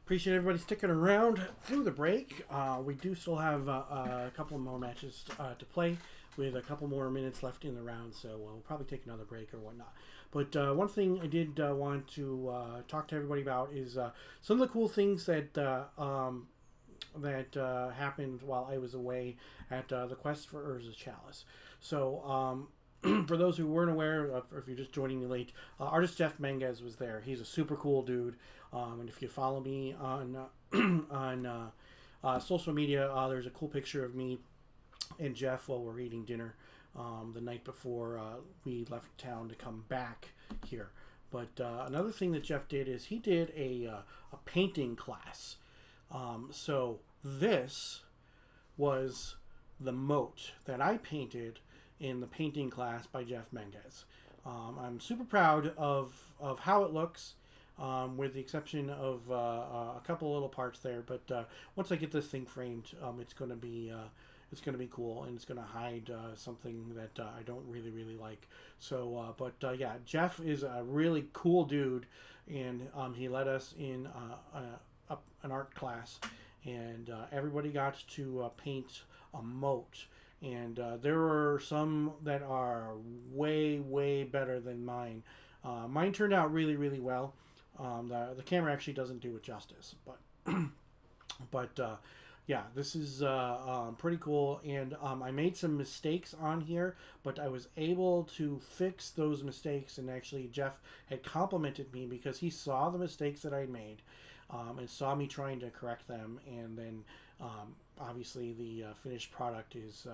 Appreciate everybody sticking around through the break. We do still have a couple more matches to play with a couple more minutes left in the round, so we'll probably take another break or whatnot. But one thing I did want to talk to everybody about is some of the cool things that happened while I was away at the Quest for Urza's Chalice. So for those who weren't aware, or if you're just joining me late, artist Jeff Menges was there. He's a super cool dude. And if you follow me on social media, there's a cool picture of me and Jeff while we're eating dinner the night before we left town to come back here. But another thing that Jeff did is he did a painting class. So this was the moat that I painted in the painting class by Jeff Mendez. I'm super proud of how it looks, with the exception of a couple little parts there. But once I get this thing framed, it's going to be cool, and it's going to hide something that I don't really like. So, yeah, Jeff is a really cool dude, and he led us in an art class, and everybody got to paint a moat. And there are some that are way better than mine. Mine turned out really well. The camera actually doesn't do it justice, but yeah, this is pretty cool. And I made some mistakes on here, but I was able to fix those mistakes. And actually, Jeff had complimented me because he saw the mistakes that I made, and saw me trying to correct them. And then obviously the finished product is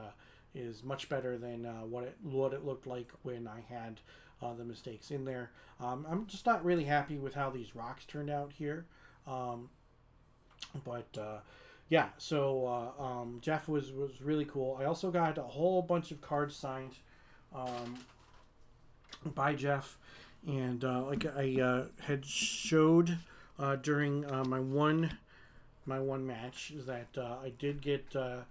much better than what it looked like when I had the mistakes in there. I'm just not really happy with how these rocks turned out here, but yeah. So Jeff was really cool. I also got a whole bunch of cards signed by Jeff, and like I had showed during my one match, is that I did get I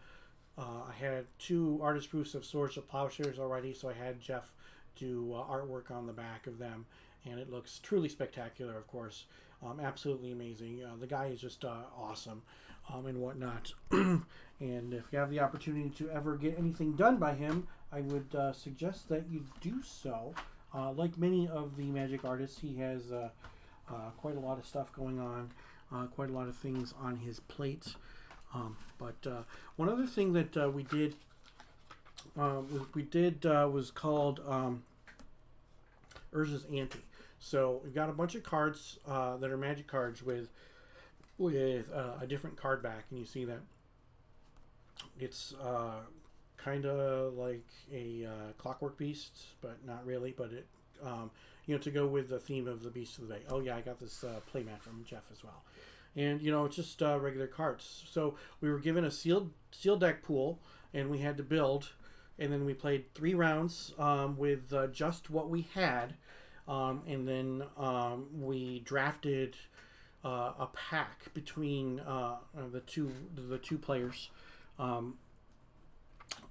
had 2 artist proofs of Swords of Plowshares already, so I had Jeff do artwork on the back of them, and it looks truly spectacular, of course. Absolutely amazing. The guy is just awesome, and whatnot. And if you have the opportunity to ever get anything done by him, I would suggest that you do so. Like many of the Magic artists, he has quite a lot of stuff going on, quite a lot of things on his plate. But one other thing that we did was called Urza's Ante. So we've got a bunch of cards that are Magic cards with a different card back, and you see that it's kind of like a Clockwork Beast, but not really. But it to go with the theme of the Beast of the Bay. Oh yeah, I got this playmat from Jeff as well. And it's just regular cards. So we were given a sealed deck pool, and we had to build, and then we played 3 rounds with just what we had, and then we drafted a pack between the two players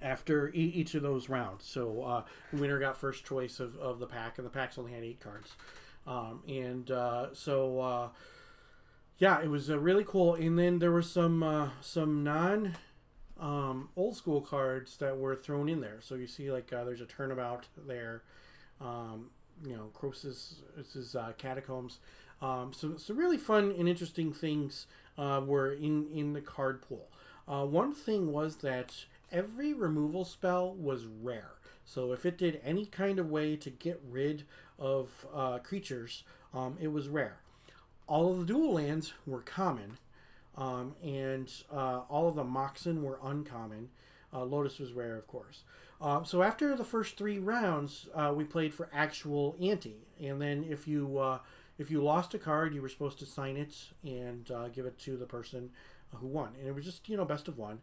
after each of those rounds. So the winner got first choice of the pack, and the packs only had 8 cards, yeah, it was really cool. And then there were some non old school cards that were thrown in there. So you see, like there's a Turnabout there. Croesus, this is Catacombs. So really fun and interesting things were in the card pool. One thing was that every removal spell was rare. So if it did any kind of way to get rid of creatures, it was rare. All of the dual lands were common, and all of the Moxen were uncommon. Lotus was rare, of course. So after the first 3 rounds, we played for actual ante, and then if you lost a card, you were supposed to sign it and give it to the person who won, and it was just best of 1.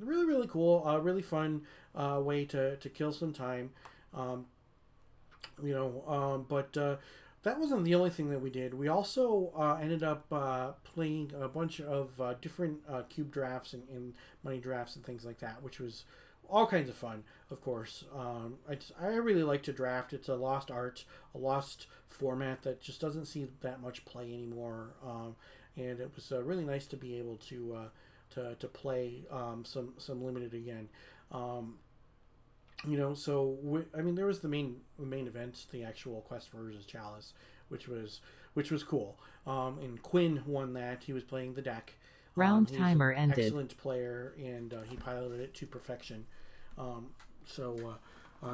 Really cool, really fun way to kill some time. But that wasn't the only thing that we did. We also ended up playing a bunch of different cube drafts and money drafts and things like that, which was all kinds of fun, of course. I really like to draft. It's a lost art, a lost format that just doesn't see that much play anymore. And it was really nice to be able to play some limited again. There was the main event, the actual Quest for Urza's Chalice, which was cool. And Quinn won that. He was playing the deck. Round timer ended. Excellent player, and he piloted it to perfection.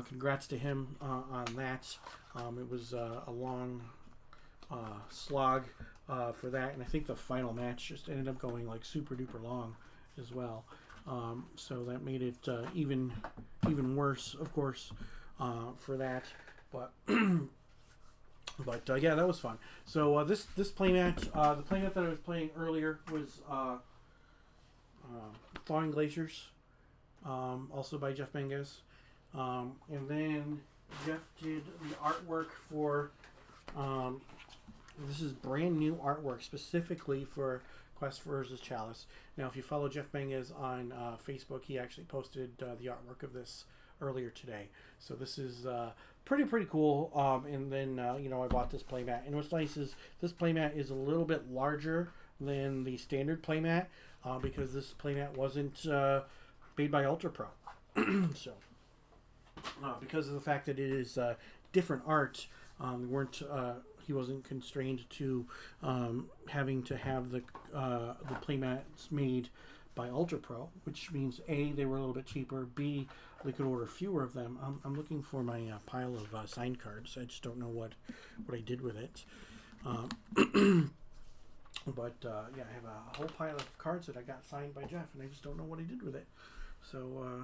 Congrats to him on that. It was a long slog for that, and I think the final match just ended up going like super duper long as well. So that made it even worse, of course, for that. But But yeah, that was fun. So this playmat, the playmat that I was playing earlier was Thawing Glaciers, also by Jeff Benges. And then Jeff did the artwork for, this is brand new artwork specifically for Quest for Urza's Chalice. Now, if you follow Jeff Benges on Facebook, he actually posted the artwork of this earlier today. So this is pretty cool. And then, I bought this playmat. And what's nice is this playmat is a little bit larger than the standard playmat because this playmat wasn't made by Ultra Pro. So, because of the fact that it is different art, he wasn't constrained to having to have the playmats made by Ultra Pro, which means A, they were a little bit cheaper, B, they could order fewer of them. I'm looking for my pile of signed cards. I just don't know what I did with it. But yeah, I have a whole pile of cards that I got signed by Jeff, and I just don't know what I did with it. So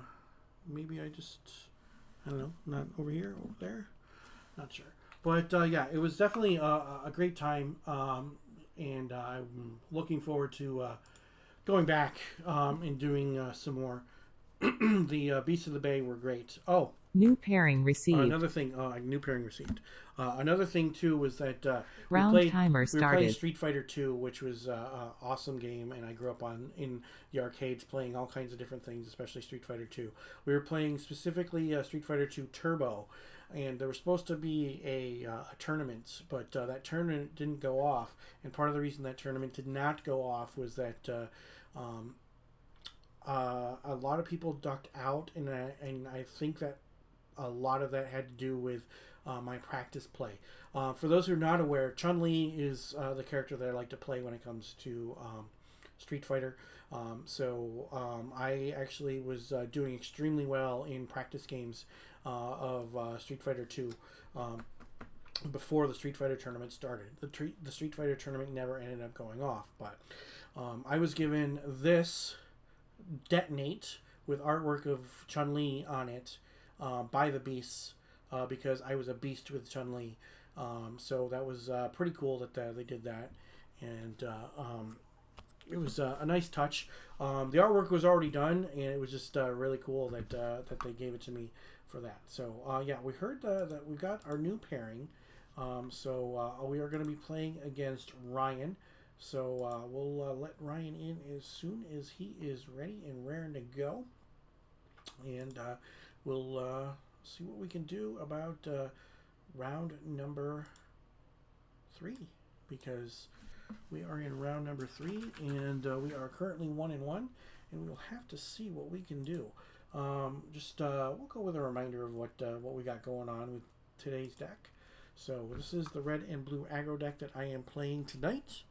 maybe I don't know, not over here, over there, not sure. But yeah, it was definitely a great time, and I'm looking forward to going back and doing some more. The Beasts of the Bay were great. Oh, new pairing received. Another thing, new pairing received. Another thing too was that round timer we were started. playing Street Fighter 2, which was an awesome game, and I grew up in the arcades playing all kinds of different things, especially Street Fighter 2. We were playing specifically Street Fighter 2 Turbo, and there was supposed to be a tournament, but that tournament didn't go off. And part of the reason that tournament did not go off was that a lot of people ducked out, and I think that a lot of that had to do with my practice play. For those who are not aware, Chun-Li is the character that I like to play when it comes to Street Fighter. So I actually was doing extremely well in practice games of Street Fighter 2 before the Street Fighter tournament started. The Street Fighter tournament never ended up going off, but I was given this Detonate with artwork of Chun-Li on it by the Beasts because I was a beast with Chun-Li. So that was pretty cool that they did that, and it was a nice touch. The artwork was already done, and it was just really cool that they gave it to me for that. So yeah, we heard that we got our new pairing. So we are going to be playing against Ryan. So we'll let Ryan in as soon as he is ready and raring to go. And we'll see what we can do about round number 3. Because we are in round number 3, and we are currently 1-1. And we'll have to see what we can do. We'll go with a reminder of what we got going on with today's deck. So this is the red and blue aggro deck that I am playing tonight.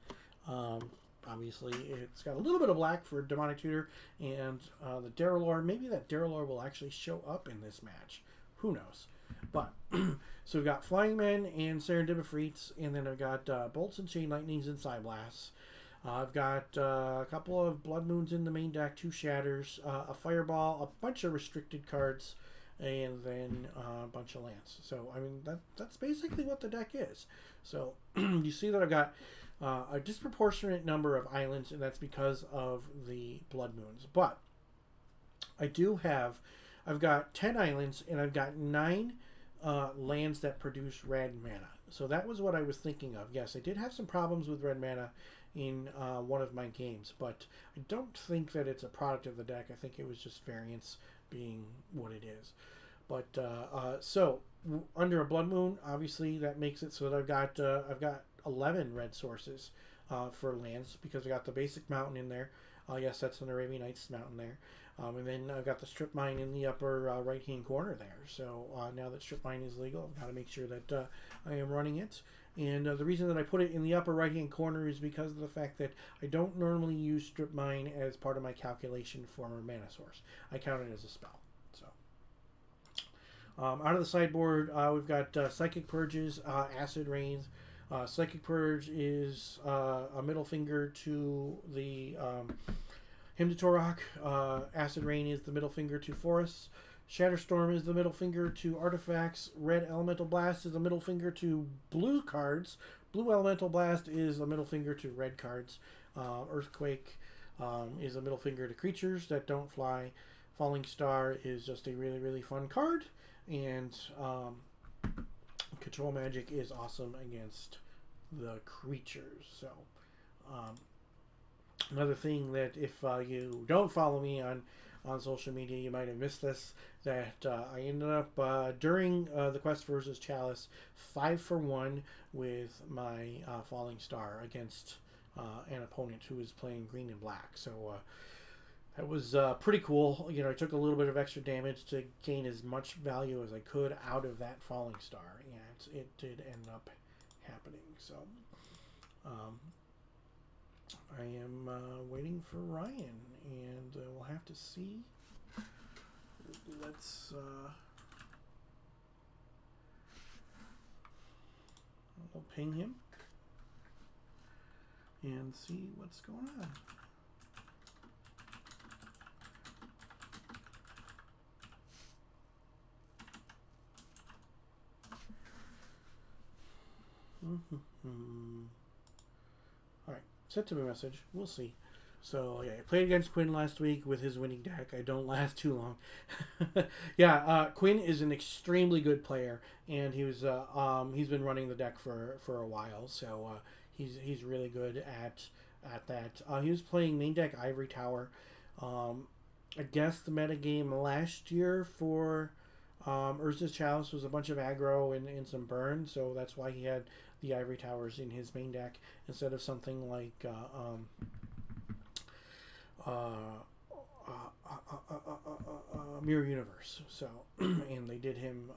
Obviously, it's got a little bit of black for Demonic Tutor and the Darrellor. Maybe that Darrellor will actually show up in this match. Who knows? But, so we've got Flying Men and Serendib Efreets, and then I've got Bolts and Chain Lightnings and Psyblasts. I've got a couple of Blood Moons in the main deck, 2 Shatters, a Fireball, a bunch of restricted cards, and then a bunch of lands. So, I mean, that's basically what the deck is. So, you see that I've got a disproportionate number of islands, and that's because of the Blood Moons. But I've got 10 islands, and I've got 9 lands that produce red mana. So that was what I was thinking of. Yes, I did have some problems with red mana in one of my games, but I don't think that it's a product of the deck. I think it was just variance being what it is. But so under a Blood Moon, obviously that makes it so that I've got 11 red sources for lands, because I got the basic mountain in there. Yes, that's an Arabian Nights mountain there. And then I've got the strip mine in the upper right-hand corner there. So now that strip mine is legal, I've got to make sure that I am running it. And the reason that I put it in the upper right-hand corner is because of the fact that I don't normally use strip mine as part of my calculation for my mana source. I count it as a spell. So out of the sideboard, we've got Psychic Purges, Acid Rains. Psychic Purge is a middle finger to the Hymn to Torok. Acid Rain is the middle finger to Forests. Shatterstorm is the middle finger to artifacts. Red Elemental Blast is a middle finger to blue cards. Blue Elemental Blast is a middle finger to red cards. Earthquake is a middle finger to creatures that don't fly. Falling Star is just a really, really fun card. And Control Magic is awesome against the creatures. So, another thing that if you don't follow me on social media, you might have missed this, that I ended up during the Quest versus Chalice 5-for-1 with my Falling Star against an opponent who was playing green and black. So that was pretty cool. You know, I took a little bit of extra damage to gain as much value as I could out of that Falling Star, and it did end up happening. So I am waiting for Ryan, and we'll have to see. Let's we'll ping him and see what's going on. All right, sent him a message. We'll see. So yeah, I played against Quinn last week with his winning deck. I don't last too long. Yeah, Quinn is an extremely good player, and he's been running the deck for a while. So he's really good at that. He was playing main deck Ivory Tower. I guess the metagame last year for Urza's Chalice was a bunch of aggro and some burn, so that's why he had the Ivory Towers in his main deck instead of something like Mirror Universe. So and they did him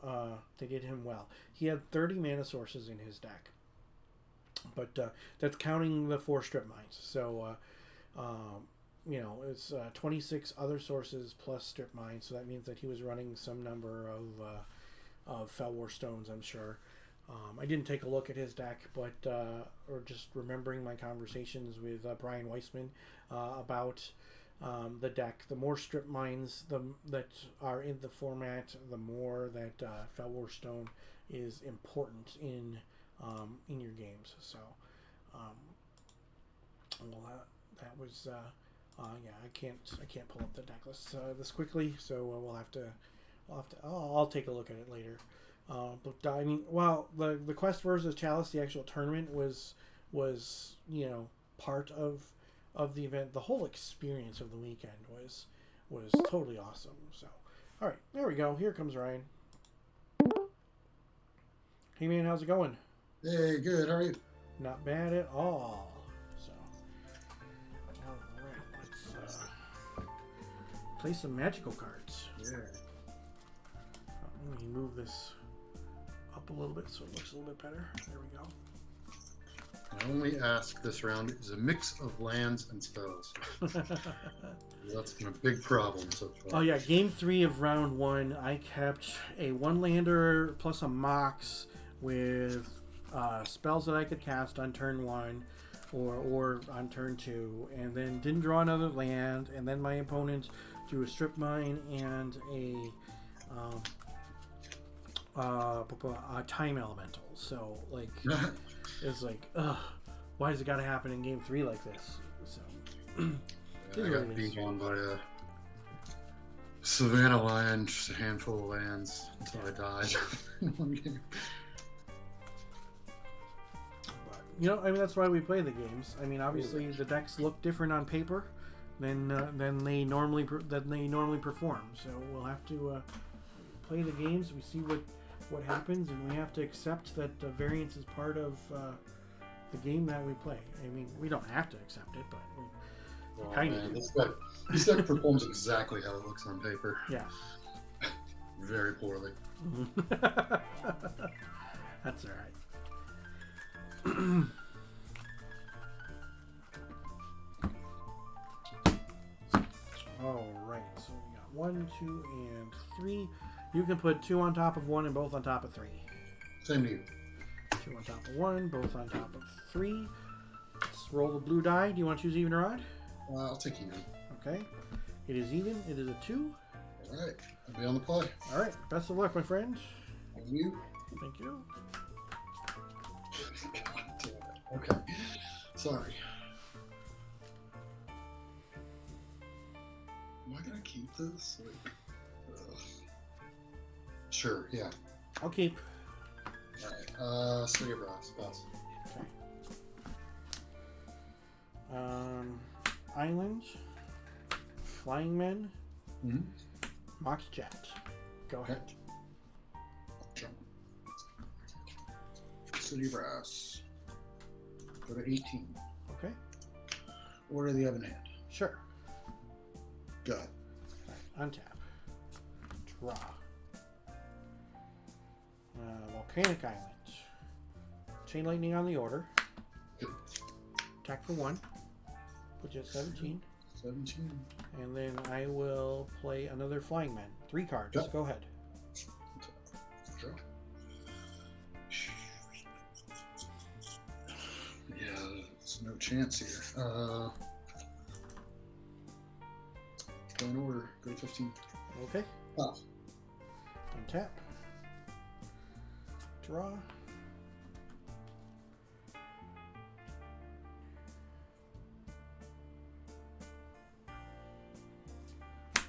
well. He had 30 mana sources in his deck, but that's counting the 4 strip mines. So you know, it's 26 other sources plus strip mines, so that means that he was running some number of Fell War Stones, I'm sure. I didn't take a look at his deck, but or just remembering my conversations with Brian Weissman about the deck. The more strip mines that are in the format, the more that Fell War Stone is important in your games. So, well, that was yeah. I can't pull up the deck list this quickly, so we'll have to. I'll take a look at it later. But I mean, well, the Quest versus Chalice, the actual tournament was you know, part of the event. The whole experience of the weekend was totally awesome. So, all right, there we go. Here comes Ryan. Hey man, how's it going? Hey, good. How are you? Not bad at all. So, all right, let's play some magical cards. Yeah. Let me move this up a little bit so it looks a little bit better. There we go. My only ask this round is a mix of lands and spells. That's been a big problem so far. Oh yeah, game 3 of round 1, I kept a 1-lander plus a Mox with spells that I could cast on turn 1 or on turn 2, and then didn't draw another land, and then my opponent drew a strip mine and a time elemental. So like it's like, ugh, why does it gotta happen in game 3 like this? So I got beat on by a Savannah Lion, just a handful of lands until I died in one game. But, you know, I mean, that's why we play the games. I mean, obviously the decks look different on paper than they normally perform. So we'll have to play the games. We see what happens, and we have to accept that variance is part of the game that we play. I mean, we don't have to accept it, but we kind of do. This deck performs exactly how it looks on paper. Yeah. Very poorly. That's all right. All right, so we got 1, 2, and 3. You can put 2 on top of 1 and both on top of 3. Same to you. 2 on top of 1, both on top of 3. Let's roll the blue die. Do you want to choose even or odd? I'll take even. Okay. It is even. It is a 2. All right. I'll be on the play. All right. Best of luck, my friend. Thank you. Thank you. God damn it. Okay. Sorry. Am I gonna keep this? Like, ugh. Sure. Yeah. I'll keep. All right. City of Brass. Pass. Okay. Islands. Flying Men. Mm-hmm. Mox Jet. Go ahead. Jump. City of Brass. Go to 18. Okay. Order the oven hand. Sure. Go ahead. All right. Untap. Draw. Volcanic Island. Chain Lightning on the order. Good. Attack for 1. Put you at 17. 17. And then I will play another Flying Man. 3 cards. Yep. Go ahead. Draw. Yeah, there's no chance here. Go in order. Go to 15. Okay. Pass. Untap. Draw.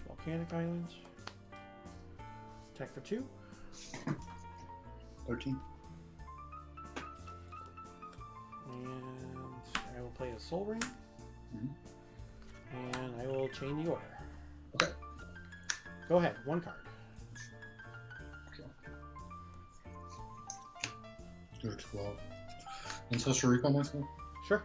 Volcanic Islands. Attack for 2. 13. And I will play a Soul Ring. Mhm. And I will chain the order. Okay. Go ahead. 1 card. Go to 12. Ancestral Recall myself? Sure.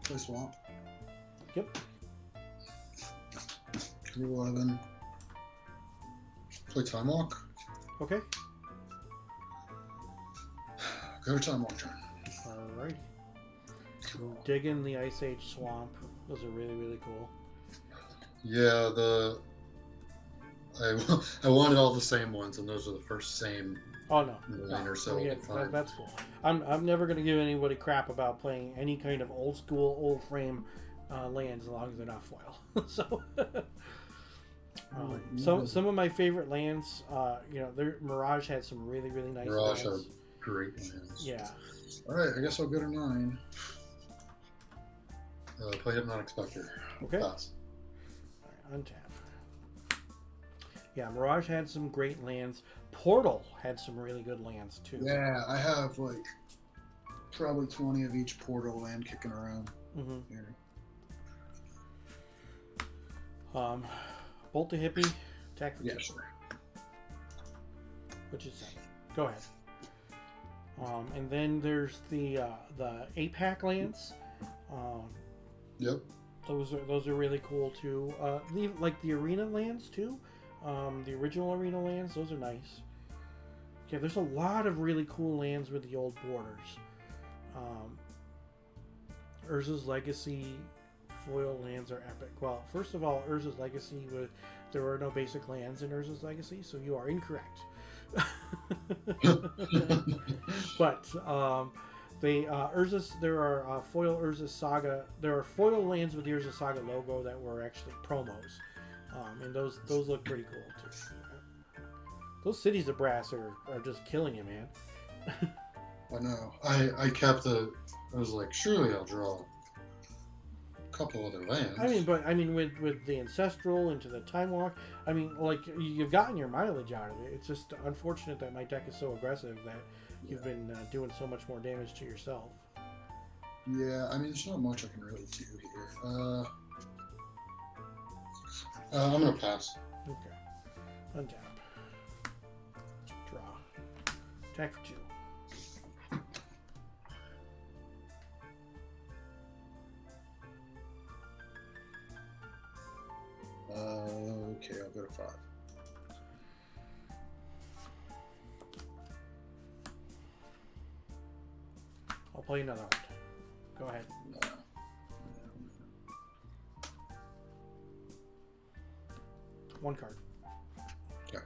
Play Swamp. Yep. Go to 11. Play Time Walk. Okay. Go to Time Walk turn. Alrighty. Cool. Digging the Ice Age Swamp. Those are really, really cool. Yeah, I wanted all the same ones, and those are the first same Oh no. 9 or so. Yeah, to find. that's cool. I'm never gonna give anybody crap about playing any kind of old school, old frame lands as long as they're not foil. So some of my favorite lands, Mirage had some really, really nice Mirage lands. have great lands. Yeah. All right, I guess I'll go to 9. Play Hypnotic Spectre. Okay. Pass. Alright, untap. Yeah, Mirage had some great lands. Portal had some really good lands too. Yeah, I have like probably 20 of each Portal land kicking around Mm-hmm. here. Bolt the Hippie. Attack for 2. Yeah, sure. Which is 7. Go ahead. And then there's the APAC lands. Yep. Those are really cool too. The arena lands too. The original arena lands, those are nice. Yeah, there's a lot of really cool lands with the old borders. Urza's Legacy foil lands are epic. Well, first of all, Urza's Legacy, there were no basic lands in Urza's Legacy, so you are incorrect. But there are foil Urza Saga. There are foil lands with the Urza Saga logo that were actually promos, and those look pretty cool too. Those cities of brass are just killing you, man. I know. I was like, surely I'll draw a couple other lands. I mean, with the Ancestral into the Time Walk, I mean, like, you've gotten your mileage out of it. It's just unfortunate that my deck is so aggressive that you've been doing so much more damage to yourself. Yeah, I mean, there's not much I can really do here. I'm gonna pass. Okay. Untap. Draw. Attack for 2. Okay, I'll go to 5. I'll play another one. Go ahead. One card. Okay.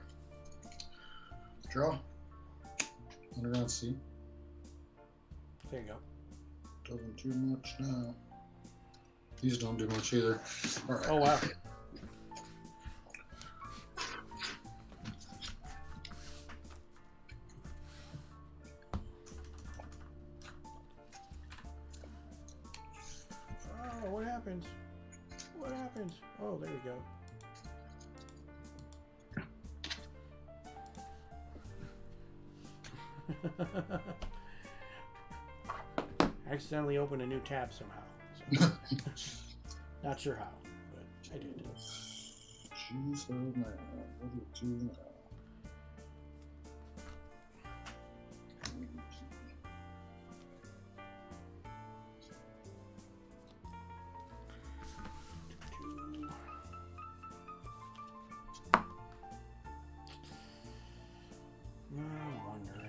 Draw. Underground Sea. There you go. Doesn't do much now. These don't do much either. All right. Oh, wow. Oh, what happens? What happens? Oh, there we go. Accidentally opened a new tab somehow. So. Not sure how, but I did. Jeez, oh man, what do you do now? I'm wondering.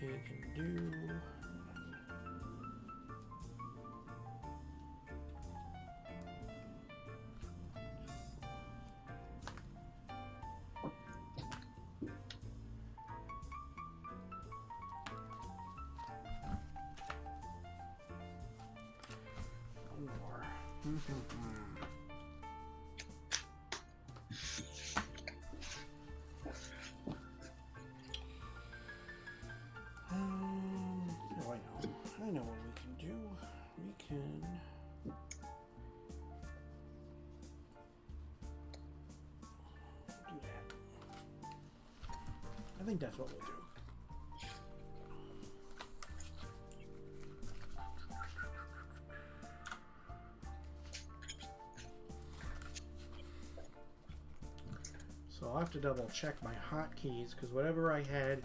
We can do. One more. I know what we can do. We can do that. I think that's what we'll do. So I'll have to double check my hotkeys because whatever I had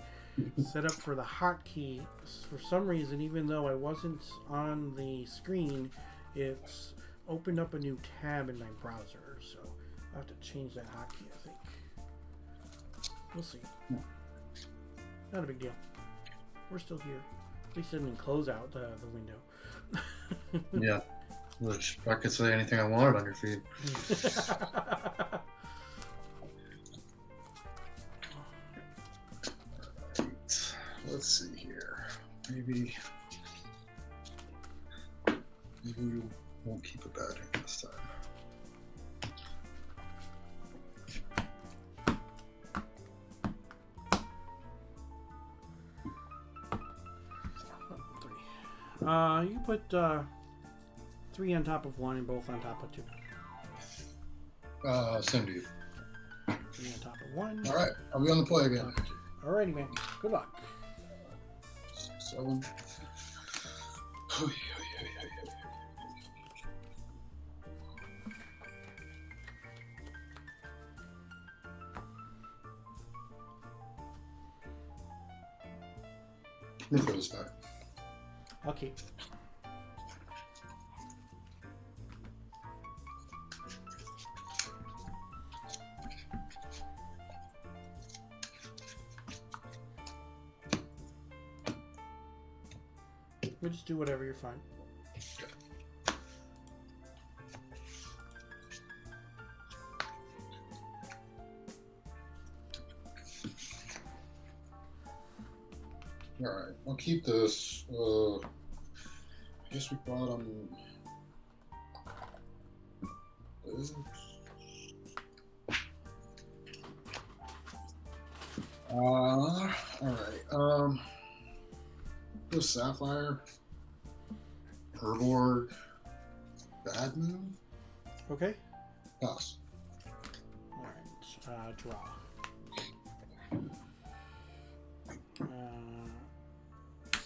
set up for the hotkey, for some reason, even though I wasn't on the screen, it's opened up a new tab in my browser. So I'll have to change that hotkey, I think. We'll see. Not a big deal. We're still here. At least it didn't close out the window. Yeah. Which I could say anything I wanted on your feed. Let's see here. Maybe we won't keep a bad ink this time. You put 3 on top of 1 and both on top of 2. Cindy. 3 on top of 1. All right, I'll be on the play again. Alrighty, man. Good luck. 7. Let me throw this back. Okay. We'll just do whatever, you're fine. Alright, I'll keep this. I guess we brought on this. Alright, this Sapphire, Herborg, Bad Moon. Okay. Pass. Alright, draw.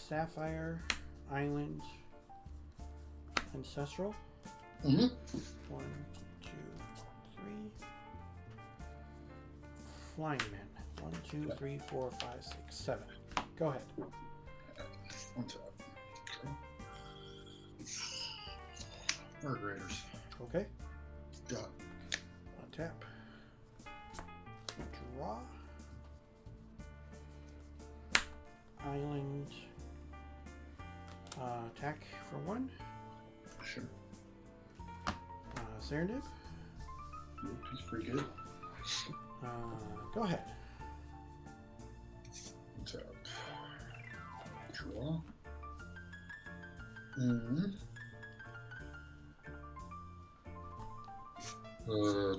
Sapphire, Island, Ancestral. 1, 2, 3. Flying Men. 1, 2, 3, 4, 5, 6, 7. Go ahead. One tap. Okay. Bird Raiders. Okay. Got it. Untap. Draw. Island. Attack for 1. Sure. Serendib. He's pretty good. Go ahead. Tap. Draw. Mm-hmm.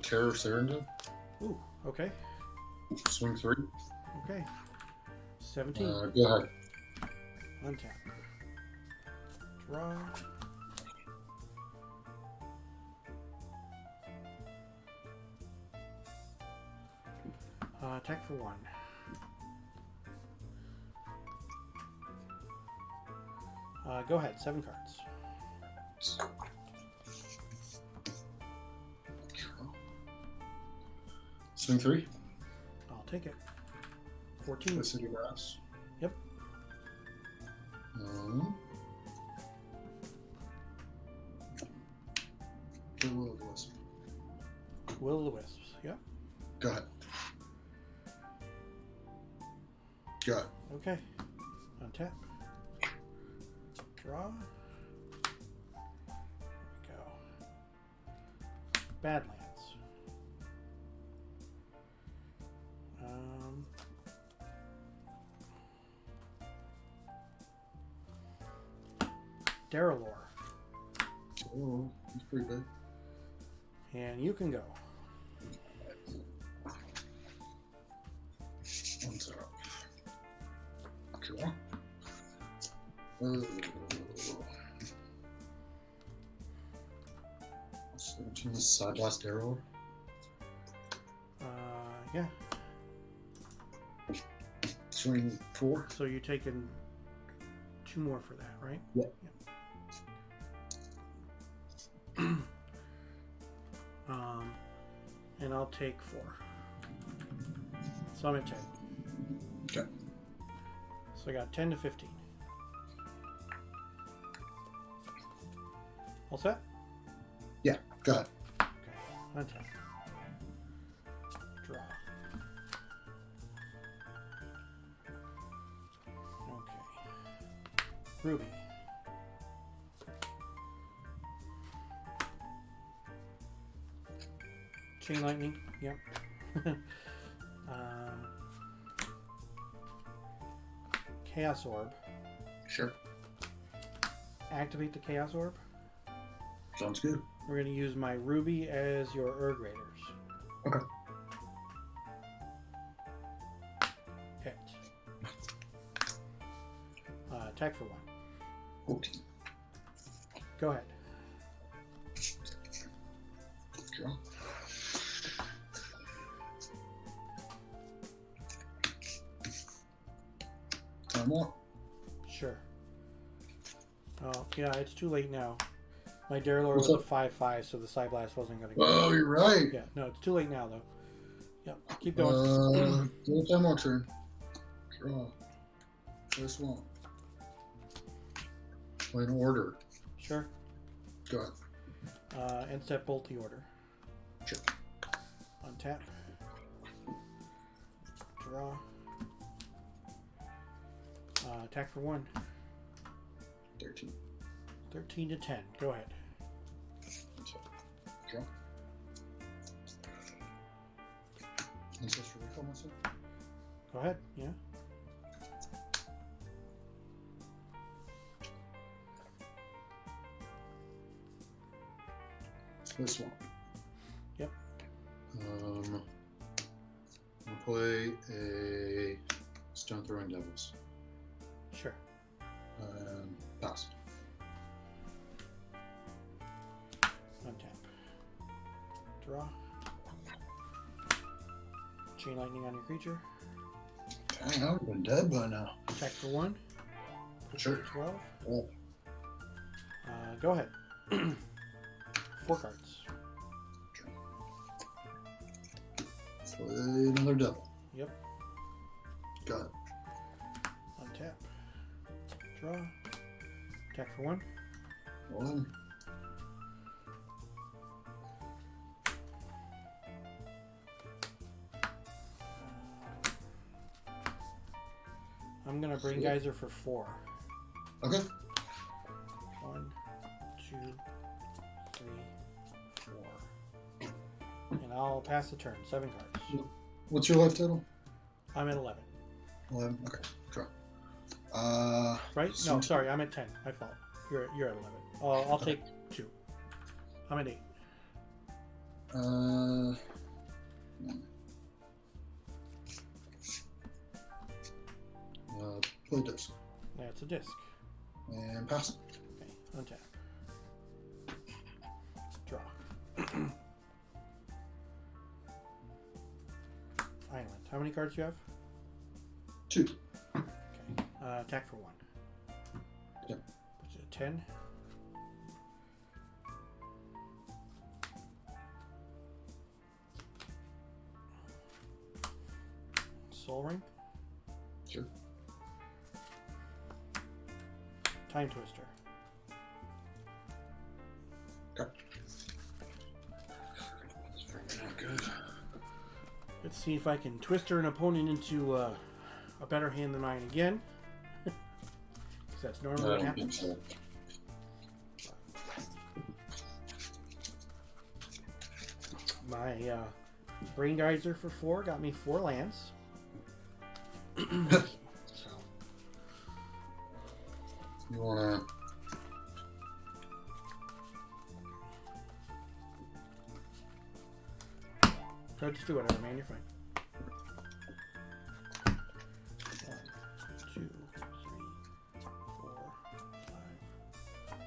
Terror Serendib. Ooh, okay. Swing 3. Okay. 17. Go ahead. Untap. Draw. Attack for 1. Go ahead, 7 cards. Swing 3. I'll take it. 14. City Brass. Yep. The Will of the Wisp. Will of the Wisps. Yep. Go ahead. Go ahead. Okay. Untap. Draw. There we go. Badlands. Darrellor. Oh, he's pretty good. And you can go. One zero. Cool. Side blast arrow. Yeah. Swing 4. So you're taking 2 more for that, right? Yeah. And I'll take 4. So I'm at 10. Okay. So I got 10 to 15. All set? Yeah, go ahead. Okay. Untap. Draw. Okay. Ruby. Chain lightning. Yep. Chaos orb. Sure. Activate the Chaos orb. Sounds good. We're going to use my Ruby as your Erg Raiders. Okay. Hit. Attack for 1. 14. Go ahead. Draw. Time more. Sure. Oh, yeah, it's too late now. My Darrellor What's was a up? 5/5, so the Side Blast wasn't going to go. Oh, you're right. Yeah, no, it's too late now, though. Yep, keep going. Do a time more turn. Draw. This one. In order. Sure. Go ahead. End step bolt the order. Sure. Untap. Draw. Attack for 1. 13. 13 to 10. Go ahead. Draw. Ancestral recall myself. Go ahead. Yeah. This one. Yep. I'll play a Stone Throwing Devils. Sure. Pass. Untap. Draw. Chain lightning on your creature. Dang, I would have been dead by now. Attack for 1. Sure. 12. Oh, Go ahead. 4 cards. play another devil. Yep. Got it. Untap. Draw. Attack for 1. 1. I'm gonna bring Sweet. Geyser for 4. Okay. 2, 3, 4. And I'll pass the turn. 7 cards. What's your life total? I'm at 11. 11. Okay. Draw. Right? No, sorry. I'm at 10. My fault. You're at 11. I'll take 2. I'm at 8. Play disc. That's a disc. And pass it. Okay, untap. Draw. Island. How many cards do you have? 2. Okay. Attack for 1. Yep. Puts it at 10. Soul Ring. Sure. Time Twister. Okay. That's freaking not good. Let's see if I can twister an opponent into a better hand than mine again. Because that's normally what happens. So. My Brain Geyser for 4 got me 4 lands. So. You wanna? So just do whatever, man. You're fine. 1, 2, 3, 4, 5,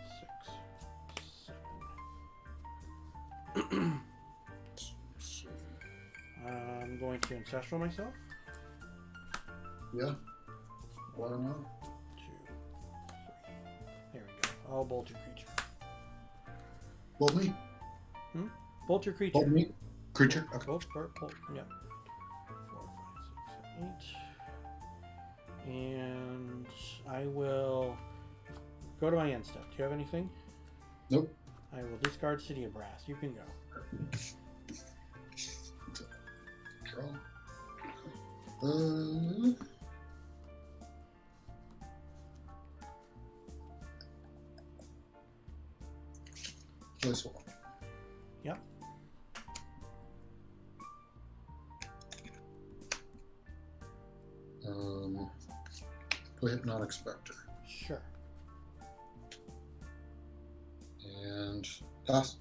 6, 7. I'm going to Ancestral myself. Yeah. Why not? 2, 3. There we go. I'll bolt your creature. Bolt me. Bolt your creature. Bolt me. Creature. Okay. Bolt. Yeah. 4, 5, 6, 7, 8. And I will go to my end step. Do you have anything? Nope. I will discard City of Brass. You can go. Draw. Place 1. Yep. Play Hypnotic Spectre. Sure. And pass.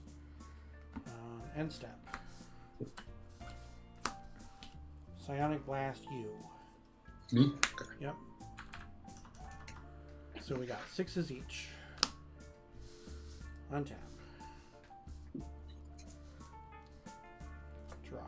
End step. Psionic Blast you. Me? Okay. Yep. So we got 6s each. Untap. Draw.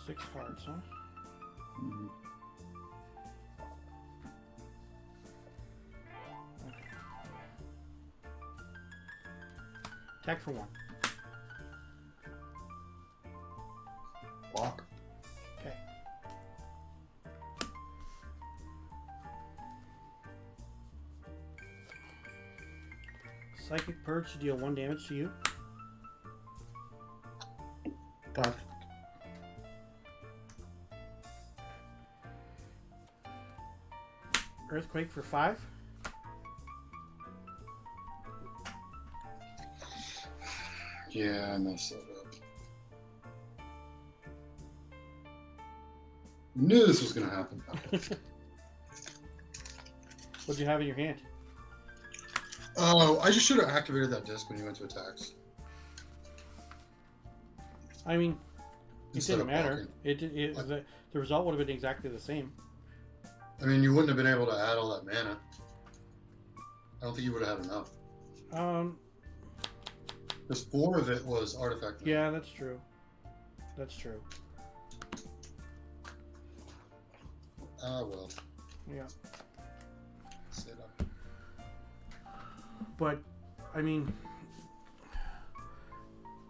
Six cards, huh? Mhm. Okay. Attack for 1. Block. Okay. Psychic Purge to deal 1 damage to you. 5. Earthquake for 5. Yeah, I messed that up. Knew this was gonna happen. Okay. What'd you have in your hand? Oh, I just should have activated that disc when you went to attacks. I mean, it Instead didn't of matter. blocking. The result would have been exactly the same. I mean, you wouldn't have been able to add all that mana. I don't think you would have had enough. Because 4 of it was artifact mana. Yeah, that's true. That's true. Ah, well. Yeah. Sit up. But I mean,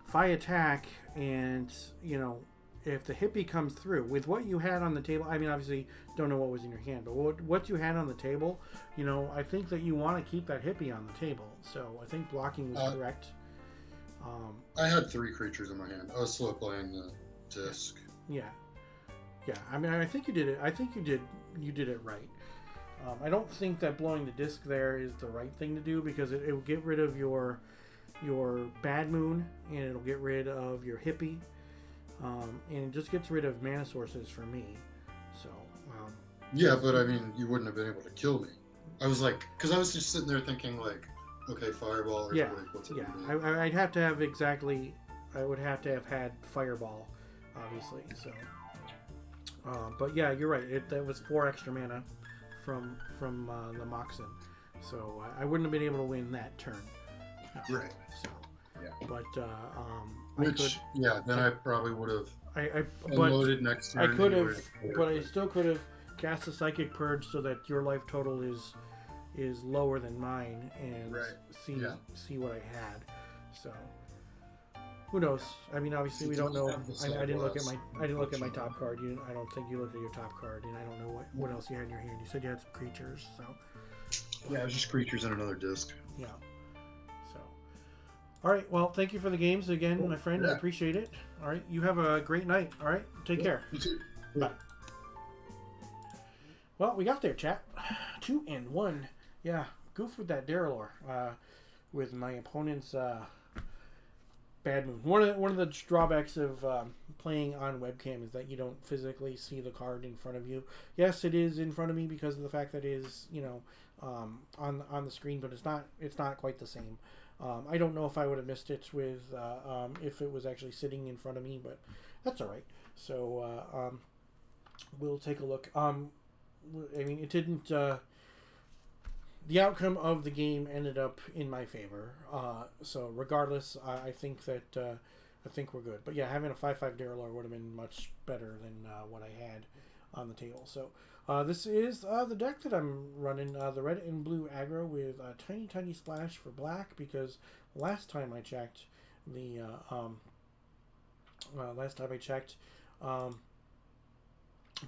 if I attack and, you know, if the hippie comes through with what you had on the table, I mean, obviously don't know what was in your hand, but what you had on the table, you know, I think that you want to keep that hippie on the table. So I think blocking was correct. I had 3 creatures in my hand. I was slow playing the disc. Yeah. I mean, I think you did it. I think you did it right. I don't think that blowing the disc there is the right thing to do, because it will get rid of your bad moon, and it'll get rid of your hippie, and it just gets rid of mana sources for me. So yeah, but I mean, you wouldn't have been able to kill me. I was like, because I was just sitting there thinking like, okay, fireball or what's it gonna be? I'd have to have exactly. I would have to have had fireball, obviously. So, but yeah, you're right. That was 4 extra mana from the Moxen, so I wouldn't have been able to win that turn. Right. So, yeah. But then I probably would have. I unloaded next turn. I could have, but I still could have cast a Psychic Purge so that your life total is lower than mine, and see what I had. So who knows? I mean, obviously we don't know. I didn't look at my top card. I don't think you looked at your top card, and I don't know what else you had in your hand. You said you had some creatures, so yeah, it was just creatures and another disc. Yeah. So, all right. Well, thank you for the games again, my friend. I appreciate it. All right. You have a great night. All right. Take care. You too. Bye. Well, we got there, chat. 2-1. Yeah, goof with that Darylor. With my opponent's bad moon. One of the drawbacks of playing on webcam is that you don't physically see the card in front of you. Yes, it is in front of me because of the fact that it is, you know, on the screen, but it's not quite the same. I don't know if I would have missed it with if it was actually sitting in front of me, but that's all right. So we'll take a look. I mean, it didn't. The outcome of the game ended up in my favor. So regardless, I think we're good. But yeah, having a 5/5 Darylor would have been much better than what I had on the table. So this is the deck that I'm running, the red and blue aggro with a tiny splash for black, because last time I checked,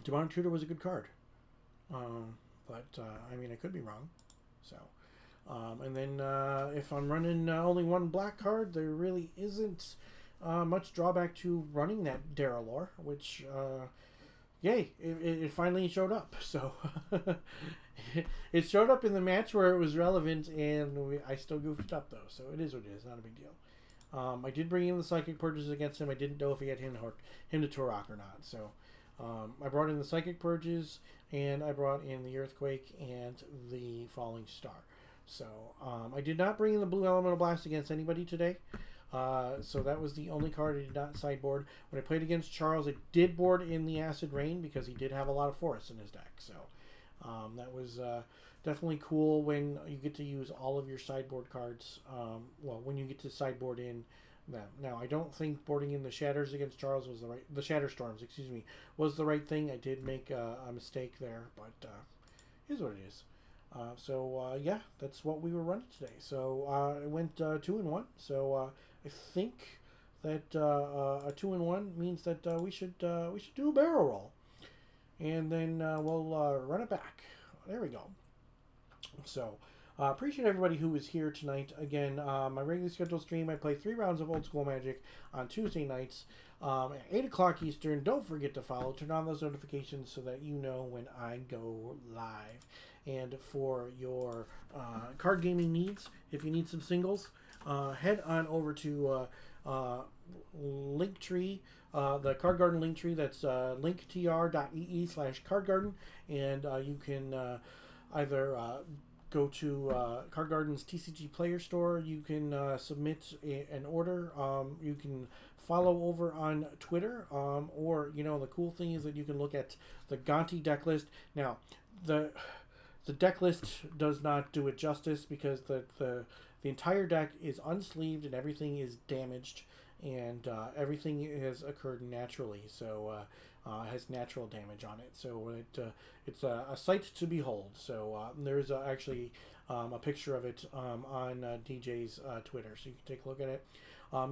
Demonic Tutor was a good card. But I mean, I could be wrong. So, and then if I'm running only one black card, there really isn't much drawback to running that Darylor, which, yay, it finally showed up. So, it showed up in the match where it was relevant, and I still goofed it up, though. So it is what it is, not a big deal. I did bring in the Psychic Purges against him. I didn't know if he had him to Turok or not. So, I brought in the Psychic Purges, and I brought in the Earthquake and the Falling Star. So I did not bring in the Blue Elemental Blast against anybody today. So that was the only card I did not sideboard. When I played against Charles, I did board in the Acid Rain because he did have a lot of forests in his deck. So that was definitely cool when you get to use all of your sideboard cards. Well, when you get to sideboard in them. Now, I don't think boarding in the Shatters against Charles was the Shatter Storms, was the right thing. I did make a mistake there, but is what it is. So yeah, that's what we were running today. So I went 2-1. So I think that a 2-1 means that we should do a barrel roll, and then we'll run it back. There we go. So. Appreciate everybody who was here tonight. Again, my regularly scheduled stream, I play 3 rounds of Old School Magic on Tuesday nights at 8 o'clock Eastern. Don't forget to follow. Turn on those notifications so that you know when I go live. And for your card gaming needs, if you need some singles, head on over to Linktree, the Card Garden Linktree. That's linktr.ee/cardgarden. And you can either... go to Card Garden's TCG Player Store. You can submit an order. You can follow over on Twitter. Or, you know, the cool thing is that you can look at the Gonti deck list. Now, the deck list does not do it justice because the entire deck is unsleeved and everything is damaged. And everything has occurred naturally. So has natural damage on it. So it's a sight to behold. So there's actually a picture of it on DJ's Twitter, so you can take a look at it.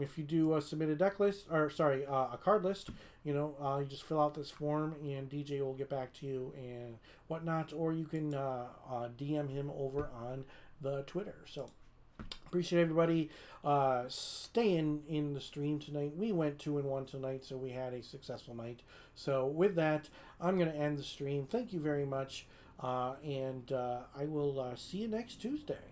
If you do submit a deck list, or sorry, a card list, you just fill out this form and DJ will get back to you and whatnot, or you can DM him over on the Twitter. So appreciate everybody staying in the stream tonight. We went 2-1 tonight, so we had a successful night. So with that, I'm going to end the stream. Thank you very much, and I will see you next Tuesday.